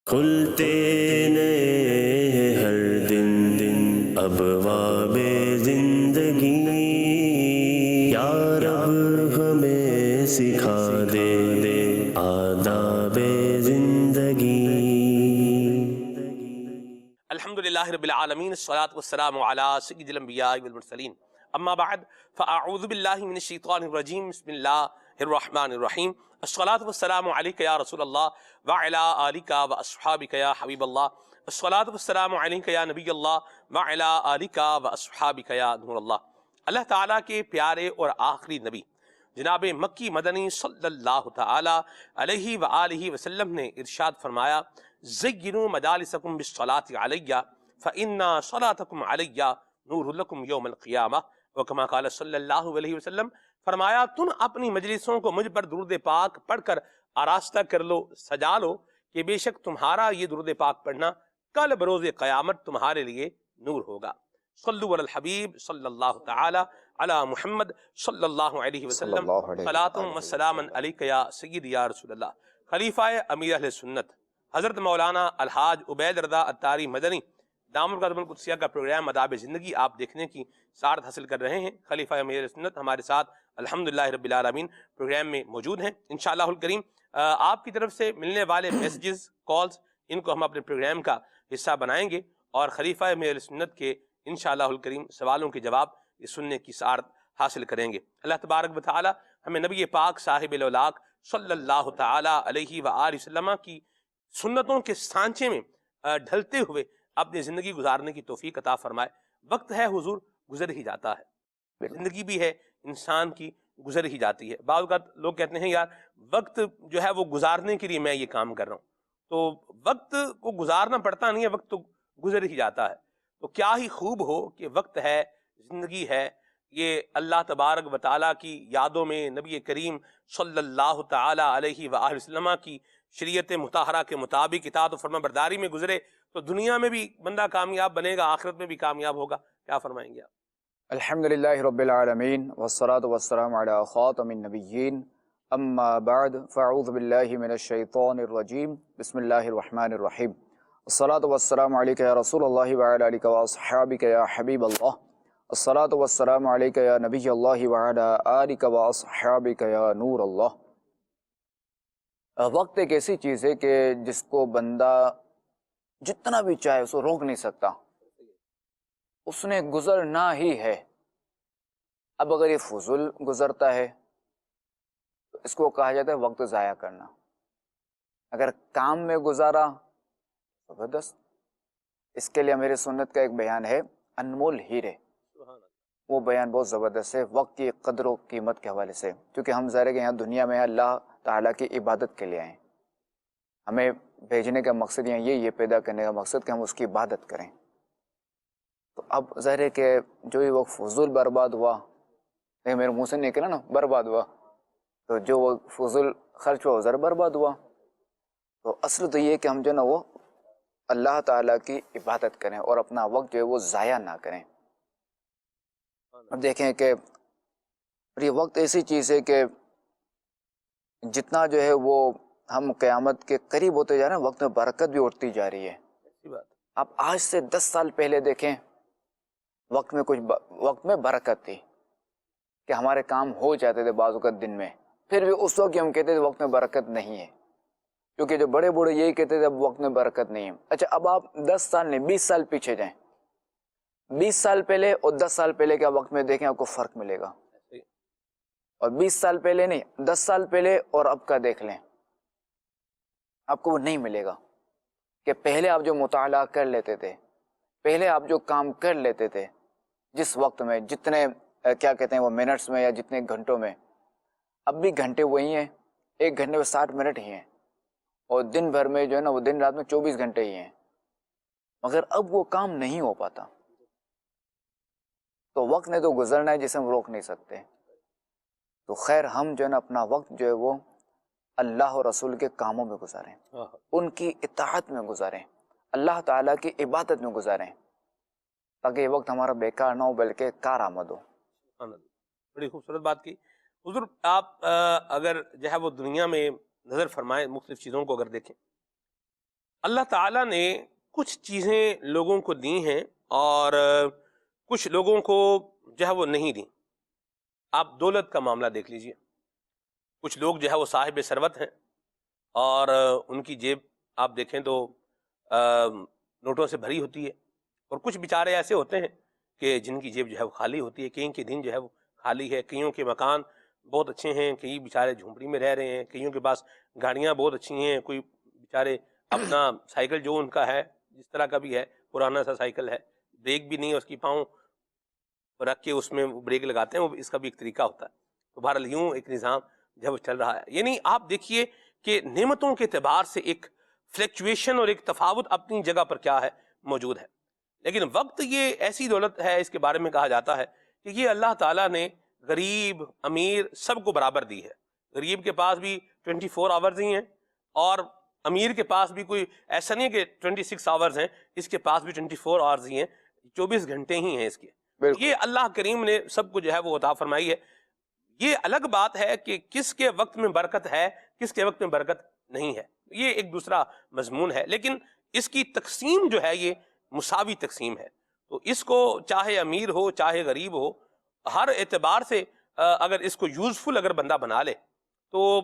کھلتے نئے ہر دن ابواب زندگی، یا رب ہمیں سکھا دے آداب زندگی۔ الحمدللہ رب العالمین، الصلاۃ والسلام علی سید الانبیاء والمرسلین، اما بعد فاعوذ باللہ من الشیطان الرجیم، بسم اللہ الرحمن الرحیم۔ الصلاۃ والسلام علیک یا رسول اللہ وعلی آلک واصحابک یا حبیب اللہ، الصلاۃ والسلام علیک یا نبی اللہ وعلی آلک واصحابک یا نور اللہ۔ اللہ تعالیٰ کے پیارے اور آخری نبی جناب مکی مدنی صلی اللہ تعالی علیہ وآلہ وسلم نے ارشاد فرمایا، زینوا مجالسکم بالصلاۃ علی فإن صلاتکم علی نور لکم یوم القیامہ، وکما قال صلی اللہ علیہ وسلم، فرمایا تم اپنی مجلسوں کو مجھ پر درود پاک پڑھ کر آراستہ کر لو، سجا لو، کہ بے شک تمہارا یہ درود پاک پڑھنا کل بروز قیامت تمہارے لیے نور ہوگا۔ صلو علی الحبیب صلی اللہ تعالی علی محمد صلی اللہ علیہ وسلم، صلاۃ و سلام علیک یا سید یا رسول اللہ۔ خلیفہ امیر اہل سنت حضرت مولانا الحاج عبید رضا اتاری مدنی دامت القدس القدسیہ کا پروگرام آداب زندگی آپ دیکھنے کی سعادت حاصل کر رہے ہیں۔ خلیفہ امیر اہل سنت ہمارے ساتھ الحمدللہ رب العالمین پروگرام میں موجود ہیں۔ انشاءاللہ الکریم آپ کی طرف سے ملنے والے میسیجز، کالز، ان کو ہم اپنے پروگرام کا حصہ بنائیں گے، اور خلیفہ امیر اہل سنت کے انشاءاللہ الکریم سوالوں کے جواب سننے کی سعادت حاصل کریں گے۔ اللہ تبارک و تعالی ہمیں نبی پاک صاحب الاولاق صلی اللہ تعالی علیہ وآلہ وسلم کی سنتوں کے سانچے میں ڈھلتے ہوئے اپنی زندگی گزارنے کی توفیق عطا فرمائے۔ وقت ہے حضور گزر ہی جاتا ہے، زندگی بھی ہے انسان کی گزر ہی جاتی ہے۔ بعض اوقات لوگ کہتے ہیں یار وقت جو ہے وہ گزارنے کے لیے میں یہ کام کر رہا ہوں، تو وقت کو گزارنا پڑتا نہیں ہے، وقت تو گزر ہی جاتا ہے۔ تو کیا ہی خوب ہو کہ وقت ہے، زندگی ہے، یہ اللہ تبارک و تعالیٰ کی یادوں میں نبی کریم صلی اللہ تعالی علیہ وآلہ وسلم کی شریعت مطہرہ کے مطابق اطاعت و فرما برداری میں گزرے تو دنیا میں بھی بندہ کامیاب بنے گا، آخرت میں بھی کامیاب ہوگا۔ کیا فرمائیں گے آپ؟ الحمدللہ رب العالمین والصلاة والسلام علی خاتم النبیین، اما بعد فاعوذ باللہ من الشیطان الرجیم، بسم اللہ الرحمن الرحیم۔ الصلاة والسلام علیک یا رسول اللہ وعلی آلک واصحابک یا حبیب اللہ، الصلاة والسلام علیک یا نبی اللہ وعلی آلک واصحابک یا نور اللہ۔ وقت ایک ایسی چیز ہے کہ جس کو بندہ جتنا بھی چاہے اسے روک نہیں سکتا، اس نے گزرنا ہی ہے۔ اب اگر یہ فضول گزرتا ہے تو اس کو کہا جاتا ہے وقت ضائع کرنا۔ اگر کام میں گزارا زبردست۔ اس کے لیے میرے سنت کا ایک بیان ہے، انمول ہیرے، وہ بیان بہت زبردست ہے وقت کی قدر و قیمت کے حوالے سے، کیونکہ ہم ظاہر ہے کہ یہاں دنیا میں اللہ تعالیٰ کی عبادت کے لیے آئے ہیں، ہمیں بھیجنے کا مقصد یہاں یہ پیدا کرنے کا مقصد کہ ہم اس کی عبادت کریں۔ تو اب ظاہر ہے کہ جو یہ وقت فضول برباد ہوا، لیکن میرے منہ سے نکلا نا برباد ہوا، تو جو وہ فضول خرچ ہوا وہ ذرا برباد ہوا۔ تو اصل تو یہ کہ ہم جو نا وہ اللہ تعالیٰ کی عبادت کریں اور اپنا وقت جو ہے وہ ضائع نہ کریں۔ اب دیکھیں کہ یہ وقت ایسی چیز ہے کہ جتنا جو ہے وہ ہم قیامت کے قریب ہوتے جا رہے ہیں، وقت میں برکت بھی اٹھتی جا رہی ہے۔ آپ آج سے 10 سال پہلے دیکھیں، وقت میں برکت تھی کہ ہمارے کام ہو جاتے تھے بعض اوقات دن میں، پھر بھی اس وقت ہم کہتے تھے وقت میں برکت نہیں ہے، کیونکہ جو بڑے بوڑھے یہی کہتے تھے اب وقت میں برکت نہیں ہے۔ اچھا اب آپ 10 سال نہیں 20 سال پیچھے جائیں، 20 سال پہلے اور 10 سال پہلے کے وقت میں دیکھیں آپ کو فرق ملے گا، اور 20 سال پہلے نہیں 10 سال پہلے اور اب کا دیکھ لیں، آپ کو وہ نہیں ملے گا کہ پہلے آپ جو مطالعہ کر لیتے تھے، پہلے آپ جو کام کر لیتے تھے جس وقت میں، جتنے کیا کہتے ہیں وہ منٹس میں یا جتنے گھنٹوں میں، اب بھی گھنٹے وہی ہیں، 1 گھنٹے میں 60 منٹ ہی ہیں، اور دن بھر میں جو ہے نا وہ دن رات میں 24 گھنٹے ہی ہیں، مگر اب وہ کام نہیں ہو پاتا۔ تو وقت نے تو گزرنا ہے جسے ہم روک نہیں سکتے۔ تو خیر ہم جو ہے نا اپنا وقت جو ہے وہ اللہ اور رسول کے کاموں میں گزاریں، ان کی اطاعت میں گزاریں، اللہ تعالیٰ کی عبادت میں گزاریں، تاکہ یہ وقت ہمارا بیکار نہ ہو بلکہ کارآمد ہو۔ بڑی خوبصورت بات کی حضور۔ آپ اگر جو ہے وہ دنیا میں نظر فرمائیں، مختلف چیزوں کو اگر دیکھیں اللہ تعالیٰ نے کچھ چیزیں لوگوں کو دی ہیں اور کچھ لوگوں کو جو ہے وہ نہیں دیں. آپ دولت کا معاملہ دیکھ لیجئے. کچھ لوگ جو ہے وہ صاحب ثروت ہیں اور ان کی جیب آپ دیکھیں تو نوٹوں سے بھری ہوتی ہے، اور کچھ بیچارے ایسے ہوتے ہیں کہ جن کی جیب جو ہے وہ خالی ہوتی ہے. کئیوں کے دن جو ہے وہ خالی ہے، کئیوں کے مکان بہت اچھے ہیں، کئی بیچارے جھونپڑی میں رہ رہے ہیں، کئیوں کے پاس گاڑیاں بہت اچھی ہیں، کوئی بیچارے اپنا سائیکل جو ان کا ہے جس طرح کا بھی ہے پرانا سا سائیکل ہے، بریک بھی نہیں ہے اس کی، پاؤں رکھ کے اس میں بریک لگاتے ہیں، وہ اس کا بھی ایک طریقہ ہوتا ہے. تو بہرحال یوں ایک نظام جو ہے وہ چل رہا ہے. یعنی آپ دیکھیے کہ نعمتوں کے اعتبار سے ایک فلیکچویشن اور ایک تفاوت اپنی جگہ پر کیا ہے موجود ہے. لیکن وقت یہ ایسی دولت ہے، اس کے بارے میں کہا جاتا ہے کہ یہ اللہ تعالیٰ نے غریب امیر سب کو برابر دی ہے. غریب کے پاس بھی 24 آورز ہی ہیں اور امیر کے پاس بھی کوئی ایسا نہیں کہ 26 آورز ہیں، اس کے پاس بھی 24 آورز ہی ہیں، 24 گھنٹے ہی ہیں اس کے. یہ اللہ کریم نے سب کو جو ہے وہ عطا فرمائی ہے. یہ الگ بات ہے کہ کس کے وقت میں برکت ہے، کس کے وقت میں برکت نہیں ہے، یہ ایک دوسرا مضمون ہے. لیکن اس کی تقسیم جو ہے یہ مساوی تقسیم ہے. تو اس کو چاہے امیر ہو چاہے غریب ہو، ہر اعتبار سے اگر اس کو یوزفل اگر بندہ بنا لے تو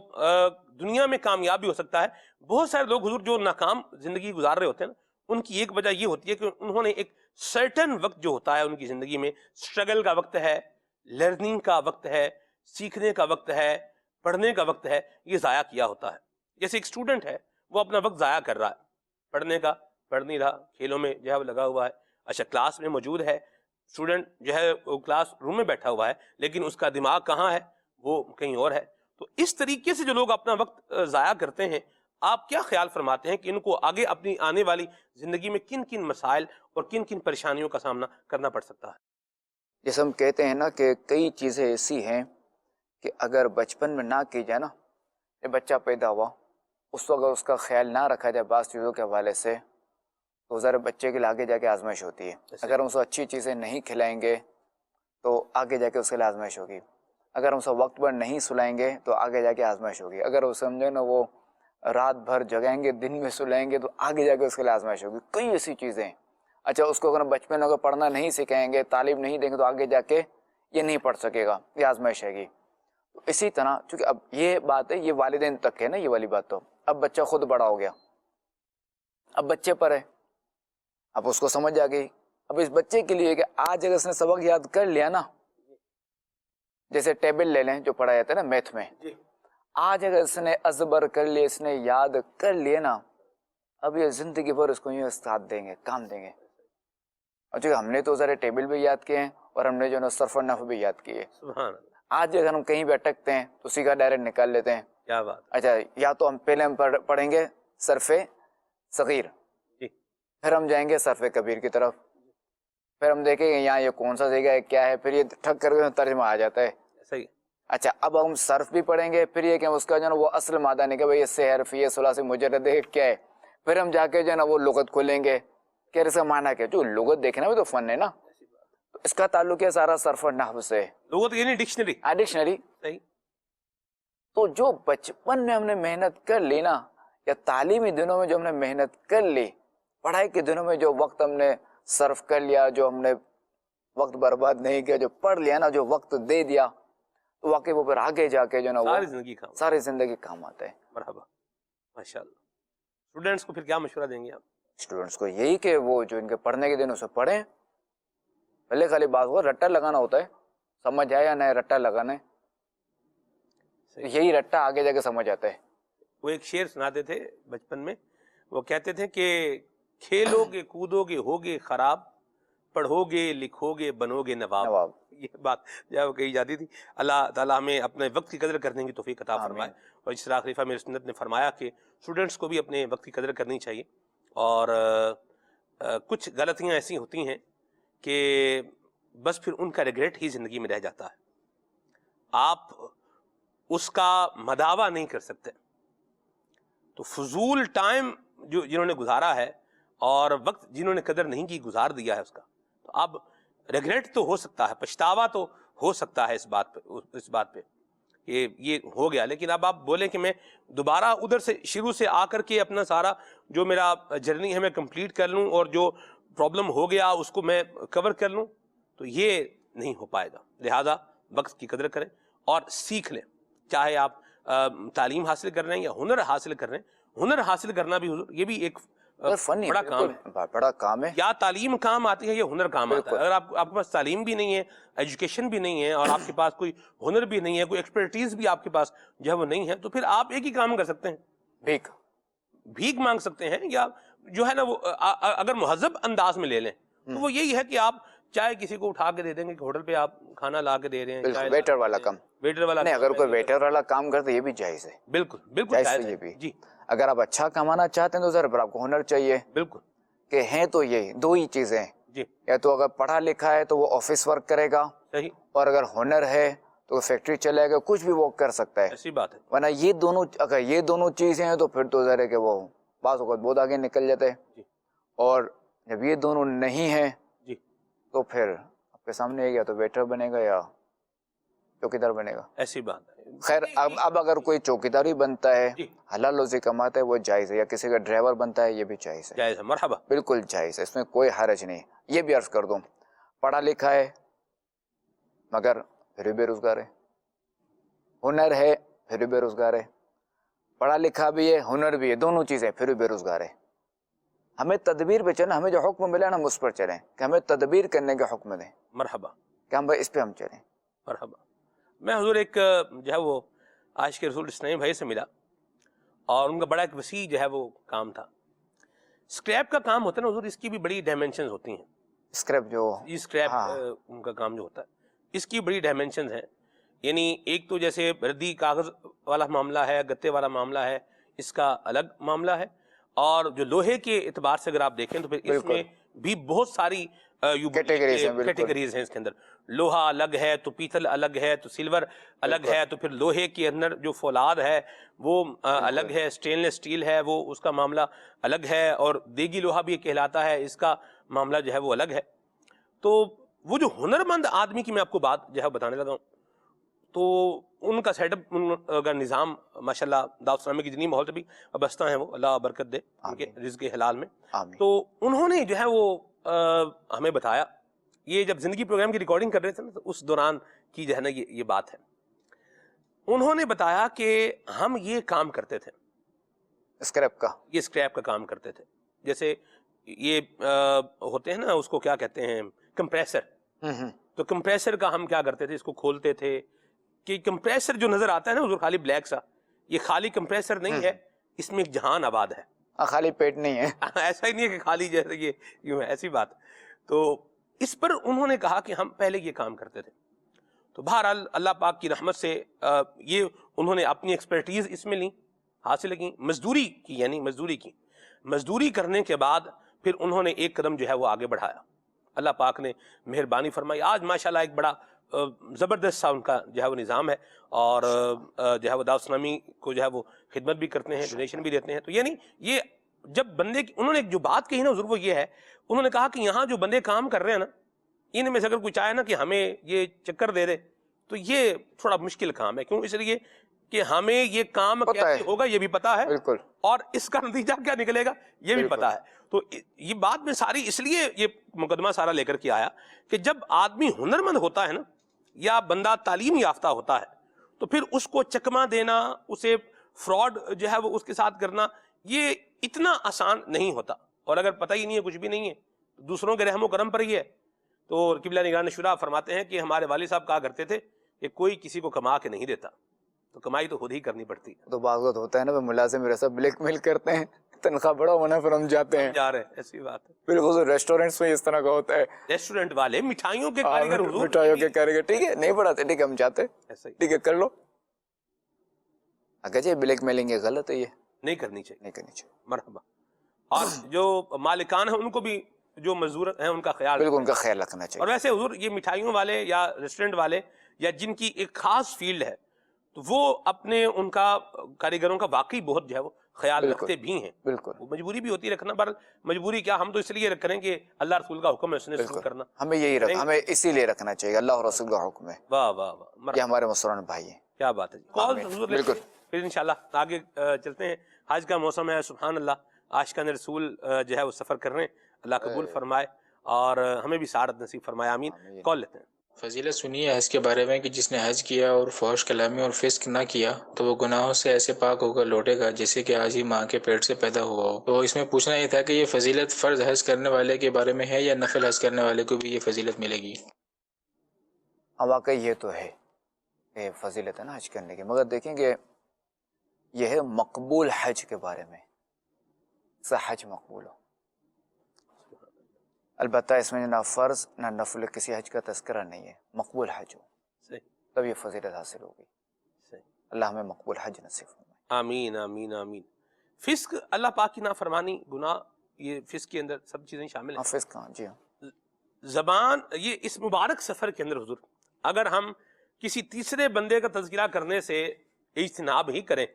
دنیا میں کامیاب بھی ہو سکتا ہے. بہت سارے لوگ حضور جو ناکام زندگی گزار رہے ہوتے ہیں نا، ان کی ایک وجہ یہ ہوتی ہے کہ انہوں نے ایک سرٹن وقت جو ہوتا ہے ان کی زندگی میں، اسٹرگل کا وقت ہے، لرننگ کا وقت ہے، سیکھنے کا وقت ہے، پڑھنے کا وقت ہے، یہ ضائع کیا ہوتا ہے. جیسے ایک اسٹوڈنٹ ہے وہ اپنا وقت ضائع کر رہا ہے، پڑھنے کا پڑھ نہیں رہا، کھیلوں میں جو ہے وہ لگا ہوا ہے. اچھا کلاس میں موجود ہے، اسٹوڈنٹ جو ہے وہ کلاس روم میں بیٹھا ہوا ہے، لیکن اس کا دماغ کہاں ہے؟ وہ کہیں اور ہے. تو اس طریقے سے جو لوگ اپنا وقت ضائع کرتے ہیں، آپ کیا خیال فرماتے ہیں کہ ان کو آگے اپنی آنے والی زندگی میں کن کن مسائل اور کن کن پریشانیوں کا سامنا کرنا پڑ سکتا ہے؟ جیسے ہم کہتے ہیں نا کہ کئی چیزیں ایسی ہیں کہ اگر بچپن میں نہ کی جائے نا، یہ بچہ پیدا ہوا اس وقت اگر اس کا خیال نہ رکھا جائے بعض چیزوں کے حوالے سے، تو ذرا بچے کے لیے آگے جا کے آزمائش ہوتی ہے. اگر ہم اس کو اچھی چیزیں نہیں کھلائیں گے تو آگے جا کے اس کے لیے آزمائش ہوگی. اگر ہم اسے وقت پر نہیں سلائیں گے تو آگے جا کے آزمائش ہوگی. اگر وہ سمجھے نا وہ رات بھر جگائیں گے دن میں سلائیں گے تو آگے جا کے اس کے لیے آزمائش ہوگی. کئی ایسی چیزیں. اچھا اس کو اگر ہم بچپن میں اگر پڑھنا نہیں سکھائیں گے، تعلیم نہیں دیں گے تو آگے جا کے یہ نہیں پڑھ سکے گا، یہ آزمائش ہے گی. تو اسی طرح چونکہ اب یہ بات ہے، یہ والدین تک ہے نا یہ والی بات. تو اب بچہ خود بڑا ہو گیا، اب بچے پر ہے، اب اس کو سمجھ آ گئی. اب اس بچے کے لیے کہ آج اگر اس نے سبق یاد کر لیا نا، جیسے ٹیبل لے لیں جو پڑھا جاتا ہے نا میتھ میں، آج اگر اس نے ازبر کر لیے، اس نے یاد کر لیے نا، اب یہ زندگی بھر اس کو یوں ساتھ دیں گے، کام دیں گے. اور چونکہ ہم نے تو ذرا ٹیبل بھی یاد کیے ہیں اور ہم نے جو ہے صرف اور نحو بھی یاد کیے. سبحان اللہ، آج اگر ہم کہیں بھی اٹکتے ہیں تو سیکھا ڈائریکٹ نکال لیتے ہیں. کیا بات. اچھا یا تو ہم پہلے ہم پڑھیں گے صرف صغیر، پھر ہم جائیں گے صرف کبیر کی طرف، پھر ہم دیکھیں گے یہاں یہ کون سا جگہ ہے کیا ہے، پھر یہ ٹھک کر کے ترجمہ آ جاتا ہے. صحیح. اچھا اب ہم صرف بھی پڑھیں گے، پھر یہ کہ اس کا جو ہے نا وہ اصل مادہ نہیں کہ بھائی اس سے حرف یہ ثلاثی مجرد ہے کیا ہے، پھر ہم جا کے جو ہے نا وہ لغت کھولیں گے کہ اس کا معنی کیا. جو لغت دیکھنا بھی تو فن ہے نا، تو اس کا تعلق ہے سارا صرف اور نحو سے. لغت یعنی ڈکشنری. ڈکشنری. صحیح. تو جو بچپن میں ہم نے محنت کر لی نا، یا تعلیمی دنوں میں جو ہم نے محنت کر لی، پڑھائی کے دنوں میں جو وقت ہم نے صرف کر لیا، جو ہم نے وقت برباد نہیں کیا، جو پڑھ لیا نا، جو وقت دے دیا، تو واقعی وہ پھر آگے جا کے جو نا ساری زندگی کام آتا ہے. مرحبا، ماشاءاللہ. اسٹوڈنٹس کو پھر کیا مشورہ دیں گے آپ؟ اسٹوڈنٹس کو یہی کہ وہ جو ان کے پڑھنے کے دنوں سے پڑھیں. پہلے خالی بات ہوا رٹا لگانا ہوتا ہے، سمجھ آیا یا نہیں رٹا لگانا ہے، یہی رٹا آگے جا کے سمجھ آتا ہے. وہ ایک شعر سناتے تھے بچپن میں، وہ کہتے تھے کہ کھیلو گے کودو گے ہوگے خراب، پڑھو گے لکھو گے بنو گے نواب. یہ بات جو ہے وہ کہی جاتی تھی. اللہ تعالیٰ ہمیں اپنے وقت کی قدر کرنے کی توفیق عطا فرمائے. اور اس طرح خلیفہ میرے سنت نے فرمایا کہ اسٹوڈنٹس کو بھی اپنے وقت کی قدر کرنی چاہیے. اور کچھ غلطیاں ایسی ہوتی ہیں کہ بس پھر ان کا ریگریٹ ہی زندگی میں رہ جاتا ہے، آپ اس کا مداوع نہیں کر سکتے. تو فضول ٹائم جو جنہوں نے گزارا ہے اور وقت جنہوں نے قدر نہیں کی، گزار دیا ہے اس کا، تو اب ریگریٹ تو ہو سکتا ہے، پچھتاوا تو ہو سکتا ہے اس بات پہ. کہ یہ ہو گیا، لیکن اب آپ بولیں کہ میں دوبارہ ادھر سے شروع سے آ کر کے اپنا سارا جو میرا جرنی ہے میں کمپلیٹ کر لوں اور جو پرابلم ہو گیا اس کو میں کور کر لوں، تو یہ نہیں ہو پائے گا. لہذا وقت کی قدر کریں اور سیکھ لیں. چاہے آپ تعلیم حاصل کر رہے ہیں یا ہنر حاصل کر رہے ہیں، ہنر حاصل کرنا بھی حضور یہ بھی ایک فنی بڑا کام ہے. بڑا کام ہے. یا تعلیم کام آتی ہے یا ہنر کام آتا ہے. اگر آپ کے پاس تعلیم بھی نہیں ہے، ایجوکیشن بھی نہیں ہے، اور آپ کے پاس کوئی ہنر بھی نہیں ہے، کوئی ایکسپرٹیز بھی آپ کے پاس جو ہے وہ نہیں ہے، تو پھر آپ ایک ہی کام کر سکتے ہیں، بھیک مانگ سکتے ہیں. یا جو ہے نا وہ اگر مہذب انداز میں لے لیں تو وہ یہی ہے کہ آپ چاہے کسی کو اٹھا کے دے دیں گے کہ ہوٹل پہ آپ کھانا لا کے دے رہے ہیں، ویٹر والا کام. ویٹر والا نہیں، اگر کوئی ویٹر والا کام کرتے یہ بھی جائز ہے. بالکل بالکل جائز ہے یہ بھی. جی اگر آپ اچھا کمانا چاہتے ہیں تو ذرا آپ کو ہنر چاہیے. بالکل. کہ ہیں تو یہ دو ہی چیزیں ہیں. جی. یا تو اگر پڑھا لکھا ہے تو وہ آفس ورک کرے گا، صحیح. اور اگر ہنر ہے تو فیکٹری چلے گا، کچھ بھی وہ کر سکتا ہے. ایسی بات ہے. ورنہ یہ دونوں، اگر یہ دونوں چیزیں ہیں تو پھر تو ذرا کہ وہ بعض اوقات بہت آگے نکل جاتے ہیں. جی. اور جب یہ دونوں نہیں ہیں جی تو پھر آپ کے سامنے یا تو ویٹر بنے گا یا چوکیدار بنے گا. ایسی بات ہے. خیر اب اگر کوئی چوکیداری بنتا ہے، جی. حلال روزی کماتا ہے، وہ جائز ہے. یا کسی کا ڈرائیور بنتا ہے، یہ بھی جائز ہے. جائز ہے. مرحبا. بالکل جائز ہے، اس میں کوئی حرج نہیں. یہ بھی عرض کر دوں، پڑھا لکھا ہے مگر پھر بھی بے روزگار ہے، ہنر ہے پھر بھی بے روزگار ہے. پڑھا لکھا بھی ہے، ہنر بھی ہے، دونوں چیزیں پھر بھی بے روزگار ہے. ہمیں تدبیر پہ چلنا، ہمیں جو حکم ملا نا ہم اس پر چلیں، کہ ہمیں تدبیر کرنے کا حکم دیں. مرحبا. کہ ہم اس پہ ہم چلیں. مرحبا. میں حضور ایک جو ہے وہ عاشق رسول اسلامی بھائی سے ملا، اور ان کا بڑا ایک وسیع جو ہے وہ کام تھا. اسکریپ کا کام ہوتا ہے نا حضور، اس کی بھی بڑی ڈائمینشنز ہوتی ہیں. اسکریپ جو اسکریپ ان کا کام جو ہوتا ہے اس کی بڑی ڈائمینشنز ہیں. یعنی ایک تو جیسے ردی کاغذ والا معاملہ ہے، گتے والا معاملہ ہے، اس کا الگ معاملہ ہے. اور جو لوہے کے اعتبار سے اگر آپ دیکھیں تو پھر اس میں بھی بہت ساری کیٹیگریز ہیں. اس کے اندر لوہا الگ ہے، تو پیتل الگ ہے، تو سلور الگ ہے، تو پھر لوہے کے اندر جو فولاد ہے وہ الگ ہے، اسٹین لیس اسٹیل ہے وہ اس کا معاملہ الگ ہے، اور دیگی لوہا بھی کہلاتا ہے، اس کا معاملہ جو ہے وہ الگ ہے. تو وہ جو ہنرمند آدمی کی میں آپ کو بات جو ہے بتانے لگا ہوں، تو ان کا سیٹ اپ، ان کا نظام ماشاءاللہ دعوت اسلامی کی جتنی ماحول سے بھی وابستہ ہیں، وہ اللہ برکت دے ان کے رزق حلال میں. تو انہوں نے جو ہے وہ ہمیں بتایا، یہ جب زندگی پروگرام کی ریکارڈنگ کر رہے تھے نا تو اس دوران کی جو ہے نا یہ بات ہے. انہوں نے بتایا کہ ہم یہ کام کرتے تھے، اسکریپ کا، یہ اسکریپ کا کام کرتے تھے. جیسے یہ ہوتے ہیں نا، اس کو کیا کہتے ہیں، کمپریسر. تو کمپریسر کا ہم کیا کرتے تھے، اس کو کھولتے تھے کہ کمپریسر جو نظر آتا ہے نا حضور خالی بلیک سا، یہ خالی کمپریسر نہیں ہے، اس میں ایک جہان آباد ہے. خالی پیٹ نہیں ہے. ایسا ہی نہیں ہے کہ خالی جیسے یہ یوں ہے، ایسی بات. تو اس پر انہوں نے کہا کہ ہم پہلے یہ کام کرتے تھے. تو بہرحال اللہ پاک کی رحمت سے یہ انہوں نے اپنی ایکسپرٹیز اس میں لی، حاصل کی، مزدوری کی، یعنی مزدوری کرنے کے بعد پھر انہوں نے ایک قدم جو ہے وہ آگے بڑھایا. اللہ پاک نے مہربانی فرمائی. آج ماشاءاللہ ایک بڑا زبردست سا ان کا جو ہے وہ نظام ہے، اور جو ہے وہ دعوت اسلامی کو جو ہے وہ خدمت بھی کرتے ہیں، ڈونیشن بھی دیتے ہیں. تو یعنی یہ جب بندے کی انہوں نے جو بات کہی نا حضور، وہ یہ ہے، انہوں نے کہا کہ یہاں جو بندے کام کر رہے ہیں نا، ان میں سے اگر کوئی چاہے نا کہ ہمیں یہ چکر دے دے تو یہ تھوڑا مشکل کام ہے. کیوں؟ اس لیے کہ ہمیں یہ کام کیسے ہوگا یہ بھی پتا ہے، بالکل، اور اس کا نتیجہ کیا نکلے گا یہ بھی پتا ہے. تو یہ بات میں ساری اس لیے یہ مقدمہ سارا لے کر کے آیا کہ جب آدمی ہنرمند ہوتا ہے نا، یا بندہ تعلیم یافتہ ہوتا ہے، تو پھر اس کو چکمہ دینا، اسے فراڈ جو ہے وہ اس کے ساتھ کرنا، یہ اتنا آسان نہیں ہوتا. اور اگر پتہ ہی نہیں ہے، کچھ بھی نہیں ہے، تو دوسروں کے رحم و کرم پر ہی ہے. تو قبلہ نگران شورا فرماتے ہیں کہ ہمارے والد صاحب کہا کرتے تھے کہ کوئی کسی کو کما کے نہیں دیتا، تو کمائی تو خود ہی کرنی پڑتی ہے. تو بعض وقت ہوتا ہے نا، وہ ملازم میرے ساتھ بلیک میل کرتے ہیں، تنخواہ بڑا ہونا، پھر ہم جاتے ہیں، جا رہے ہیں. ایسی بات ہے. بالکل ریسٹورینٹس میں اس طرح کا ہوتا ہے، ریسٹورینٹ والے، مٹھائیوں کے کاریگر، حضور مٹھائیوں کے کاریگر، ٹھیک ہے نہیں پڑھاتے، ٹھیک ہے ہم جاتے، ایسا ہی ٹھیک ہے کر لو. اگر جی بلیک میلنگ یہ غلط ہے، یہ نہیں کرنی چاہیے، نہیں کرنی چاہیے. مرحبا. اور جو مالکان ہیں ان کو بھی، جو مزدور ہیں ان کا خیال، بالکل ان کا خیال رکھنا اور چاہیے. ویسے حضور یہ مٹھائیوں والے یا ریسٹورینٹ والے یا جن کی ایک خاص فیلڈ ہے، تو وہ اپنے ان کا کاریگروں کا واقعی بہت جو ہے وہ خیال بالکل رکھتے بھی ہیں. بالکل وہ مجبوری بھی ہوتی ہے رکھنا، پر مجبوری کیا، ہم تو اس لیے کریں کہ اللہ رسول کا حکم ہے، اس نے سلوک بالکل کرنا. ہمیں یہی رکھ ہمیں اسی لیے رکھنا چاہیے، اللہ اور رسول کا حکم ہے، واہ واہ واہ، یہ مرحبا، ہمارے مسلمان بھائی ہیں. کیا بات ہے جی. کال آمین. حضور لیتے بالکل. ہیں، پھر انشاءاللہ آگے چلتے ہیں. حج کا موسم ہے، سبحان اللہ، عاشقان رسول جو ہے وہ سفر کر رہے ہیں، اللہ قبول فرمائے اور ہمیں بھی سعادت نصیب فرمائے، آمین. آمین. کال لیتے ہیں. فضیلت سنیے حج کے بارے میں کہ جس نے حج کیا اور فحش کلامی اور فسق نہ کیا تو وہ گناہوں سے ایسے پاک ہو کر لوٹے گا جیسے کہ آج ہی ماں کے پیٹ سے پیدا ہوا ہو. تو اس میں پوچھنا یہ تھا کہ یہ فضیلت فرض حج کرنے والے کے بارے میں ہے یا نفل حج کرنے والے کو بھی یہ فضیلت ملے گی؟ واقعی یہ تو ہے کہ فضیلت ہے نا حج کرنے کی، مگر دیکھیں کہ یہ ہے مقبول حج کے بارے میں، سے حج مقبول ہو. البتہ اس میں نہ فرض نہ نفل کسی حج کا تذکرہ نہیں ہے، مقبول حج ہو صحیح تب یہ فضیلت حاصل ہوگی. صحیح. اللہ ہمیں مقبول حج نصیب فرمائے. آمین آمین آمین. فسق، اللہ پاک کی نافرمانی، گناہ، یہ فسق کے اندر سب چیزیں شامل ہیں. حافظ کہاں جی ہاں زبان، یہ اس مبارک سفر کے اندر حضور اگر ہم کسی تیسرے بندے کا تذکرہ کرنے سے اجتناب ہی کریں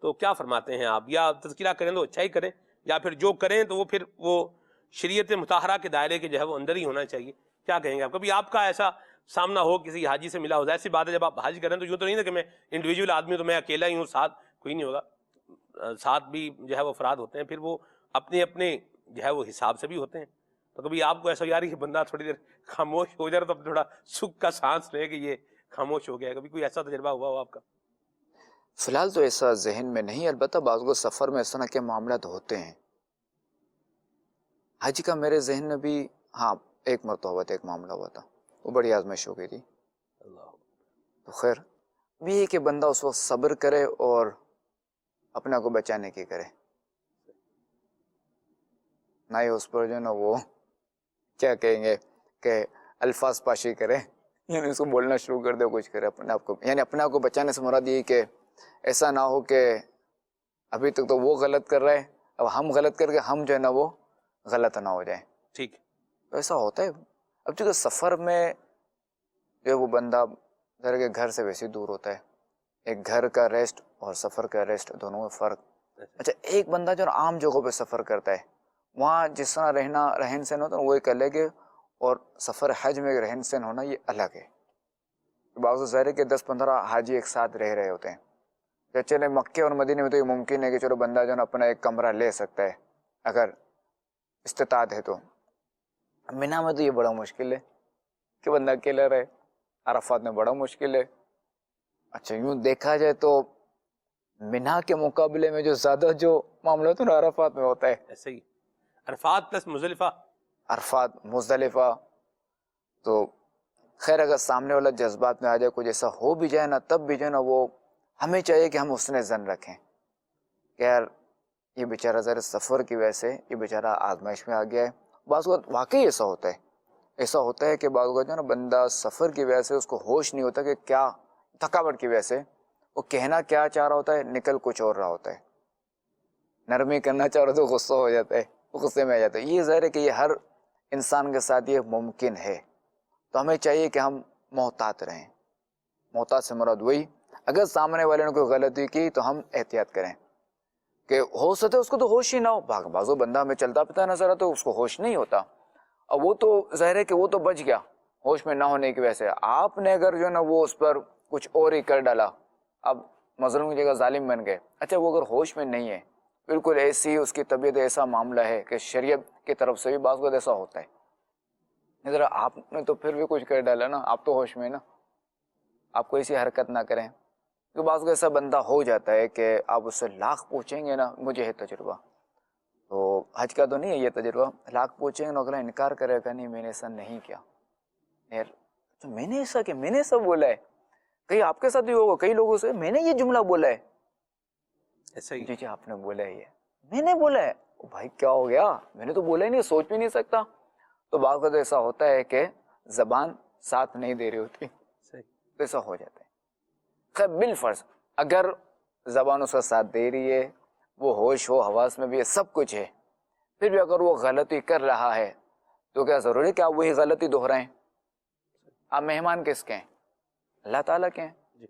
تو کیا فرماتے ہیں آپ؟ یا تذکرہ کریں تو اچھا ہی کریں، یا پھر جو کریں تو وہ پھر وہ شریعت مطہرہ کے دائرے کے جو ہے وہ اندر ہی ہونا چاہیے. کیا کہیں گے آپ؟ کبھی آپ کا ایسا سامنا ہو کسی حاجی سے ملا ہو؟ ظاہر سی بات ہے جب آپ حج کریں تو یوں تو نہیں نا کہ میں انڈیویجول آدمی ہوں تو میں اکیلا ہی ہوں، ساتھ کوئی نہیں ہوگا، ساتھ بھی جو ہے وہ افراد ہوتے ہیں، پھر وہ اپنے اپنے جو ہے وہ حساب سے بھی ہوتے ہیں. تو کبھی آپ کو ایسا یار کہ بندہ تھوڑی دیر خاموش ہو جائے تو تھوڑا سکھ کا سانس لے کہ یہ خاموش ہو گیا، کبھی کوئی ایسا تجربہ ہوا ہو آپ کا؟ فی الحال تو ایسا ذہن میں نہیں، البتہ بعض کو سفر میں اس طرح کے معاملات ہوتے ہیں. حج کا میرے ذہن میں بھی ہاں ایک مرتبہ ایک معاملہ ہوا تھا، وہ بڑی آزمائش ہو گئی تھی. اللہ تو خیر بھی یہ کہ بندہ اس وقت صبر کرے اور اپنا کو بچانے کی کرے، نہ ہی اس پر جو نا وہ کیا کہیں گے کہ الفاظ پاشی کرے، یعنی اس کو بولنا شروع کر دے، کچھ کرے اپنے آپ کو، یعنی اپنے آپ کو بچانے سے مراد یہ کہ ایسا نہ ہو کہ ابھی تک تو وہ غلط کر رہے ہیں، اب ہم غلط کر کے ہم جو ہے نا وہ غلط نہ ہو جائیں. ٹھیک. تو ایسا ہوتا ہے. اب چونکہ سفر میں جو ہے وہ بندہ ذرا کہ گھر سے ویسے دور ہوتا ہے، ایک گھر کا ریسٹ اور سفر کا ریسٹ دونوں میں فرق. اچھا ایک بندہ جو عام جگہوں پہ سفر کرتا ہے وہاں جس طرح رہن سہن ہوتا ہے وہ ایک الگ ہے، اور سفر حج میں رہن سہن ہونا یہ الگ ہے. بعض ظاہر ہے کہ 10-15 حاجی ایک ساتھ رہ رہے ہوتے ہیں. چلے مکے اور مدینے میں تو یہ ممکن ہے کہ چلو بندہ جو ہے اپنا ایک کمرہ لے سکتا ہے اگر استطاعت ہے تو. مینا میں تو یہ بڑا مشکل ہے کہ بندہ اکیلا رہے، عرفات میں بڑا مشکل ہے. اچھا یوں دیکھا جائے تو مینا کے مقابلے میں جو زیادہ جو معاملہ ہوتا ہے نا عرفات میں ہوتا ہے. ایسے ہی عرفات پلس مزدلفہ، عرفات مزدلفہ. تو خیر اگر سامنے والا جذبات میں آ جائے، کچھ ایسا ہو بھی جائے نا، تب بھی جو ہے نا وہ ہمیں چاہیے کہ ہم حسن ظن رکھیں کہ یار یہ بیچارہ ذرا سفر کی وجہ سے یہ بیچارہ آزمائش میں آ گیا ہے. بعض اوقات واقعی ایسا ہوتا ہے کہ بعض اوقات جو ہے نا بندہ سفر کی وجہ سے اس کو ہوش نہیں ہوتا کہ کیا، تھکاوٹ کی وجہ سے وہ کہنا کیا چاہ رہا ہوتا ہے، نکل کچھ اور رہا ہوتا ہے. نرمی کرنا چاہ رہا تو غصہ ہو جاتا ہے، وہ غصے میں آ جاتا ہے. یہ ظاہر ہے کہ یہ ہر انسان کے ساتھ یہ ممکن ہے. تو ہمیں چاہیے کہ ہم محتاط رہیں. محتاط سے مراد وہی اگر سامنے والے نے کوئی غلطی کی تو ہم احتیاط کریں کہ ہو سکے اس کو تو ہوش ہی نہ ہو. بازو بندہ ہمیں چلتا پتا نظر آتا تو اس کو ہوش نہیں ہوتا، اور وہ تو ظاہر ہے کہ وہ تو بچ گیا ہوش میں نہ ہونے کی وجہ سے. آپ نے اگر جو ہے نا وہ اس پر کچھ اور ہی کر ڈالا، اب مظلوم کی جگہ ظالم بن گئے. اچھا وہ اگر ہوش میں نہیں ہے، بالکل ایسی اس کی طبیعت ایسا معاملہ ہے کہ شریعت کی طرف سے بھی بعض وقت ایسا ہوتا ہے. ذرا آپ نے تو پھر بھی کچھ کر ڈالا نا، آپ تو ہوش میں نا، آپ کوئی ایسی حرکت نہ کریں. کہ بعض کو ایسا بندہ ہو جاتا ہے کہ آپ اس سے لاکھ پوچھیں گے نا، مجھے ہے تجربہ، تو حج کا تو نہیں ہے یہ تجربہ، لاکھ پوچھیں گے نا اگلا انکار کرے گا، نہیں میں نے ایسا نہیں کیا. یار تو میں نے ایسا کیا، میں نے ایسا بولا ہے. کہیں آپ کے ساتھ بھی ہوگا، کئی لوگوں سے میں نے یہ جملہ بولا ہے. ایسا ہی. جی آپ نے بولا ہے، یہ میں نے بولا ہے. بھائی کیا ہو گیا، میں نے تو بولا ہی نہیں، سوچ بھی نہیں سکتا. تو بعض کا تو ایسا ہوتا ہے کہ زبان ساتھ نہیں دے رہی ہوتی، صحیح. تو ایسا ہو جاتا ہے. خیر بالفرض اگر زبان اس کا ساتھ دے رہی ہے، وہ ہوش ہو حواس میں بھی ہے، سب کچھ ہے، پھر بھی اگر وہ غلطی کر رہا ہے تو کیا ضروری کہ آپ وہی غلطی دہرائیں؟ آپ مہمان کس کے ہیں؟ اللہ تعالیٰ کے ہیں. جی.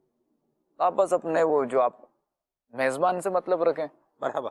آپ بس اپنے وہ جو آپ میزبان سے مطلب رکھیں، مرحبا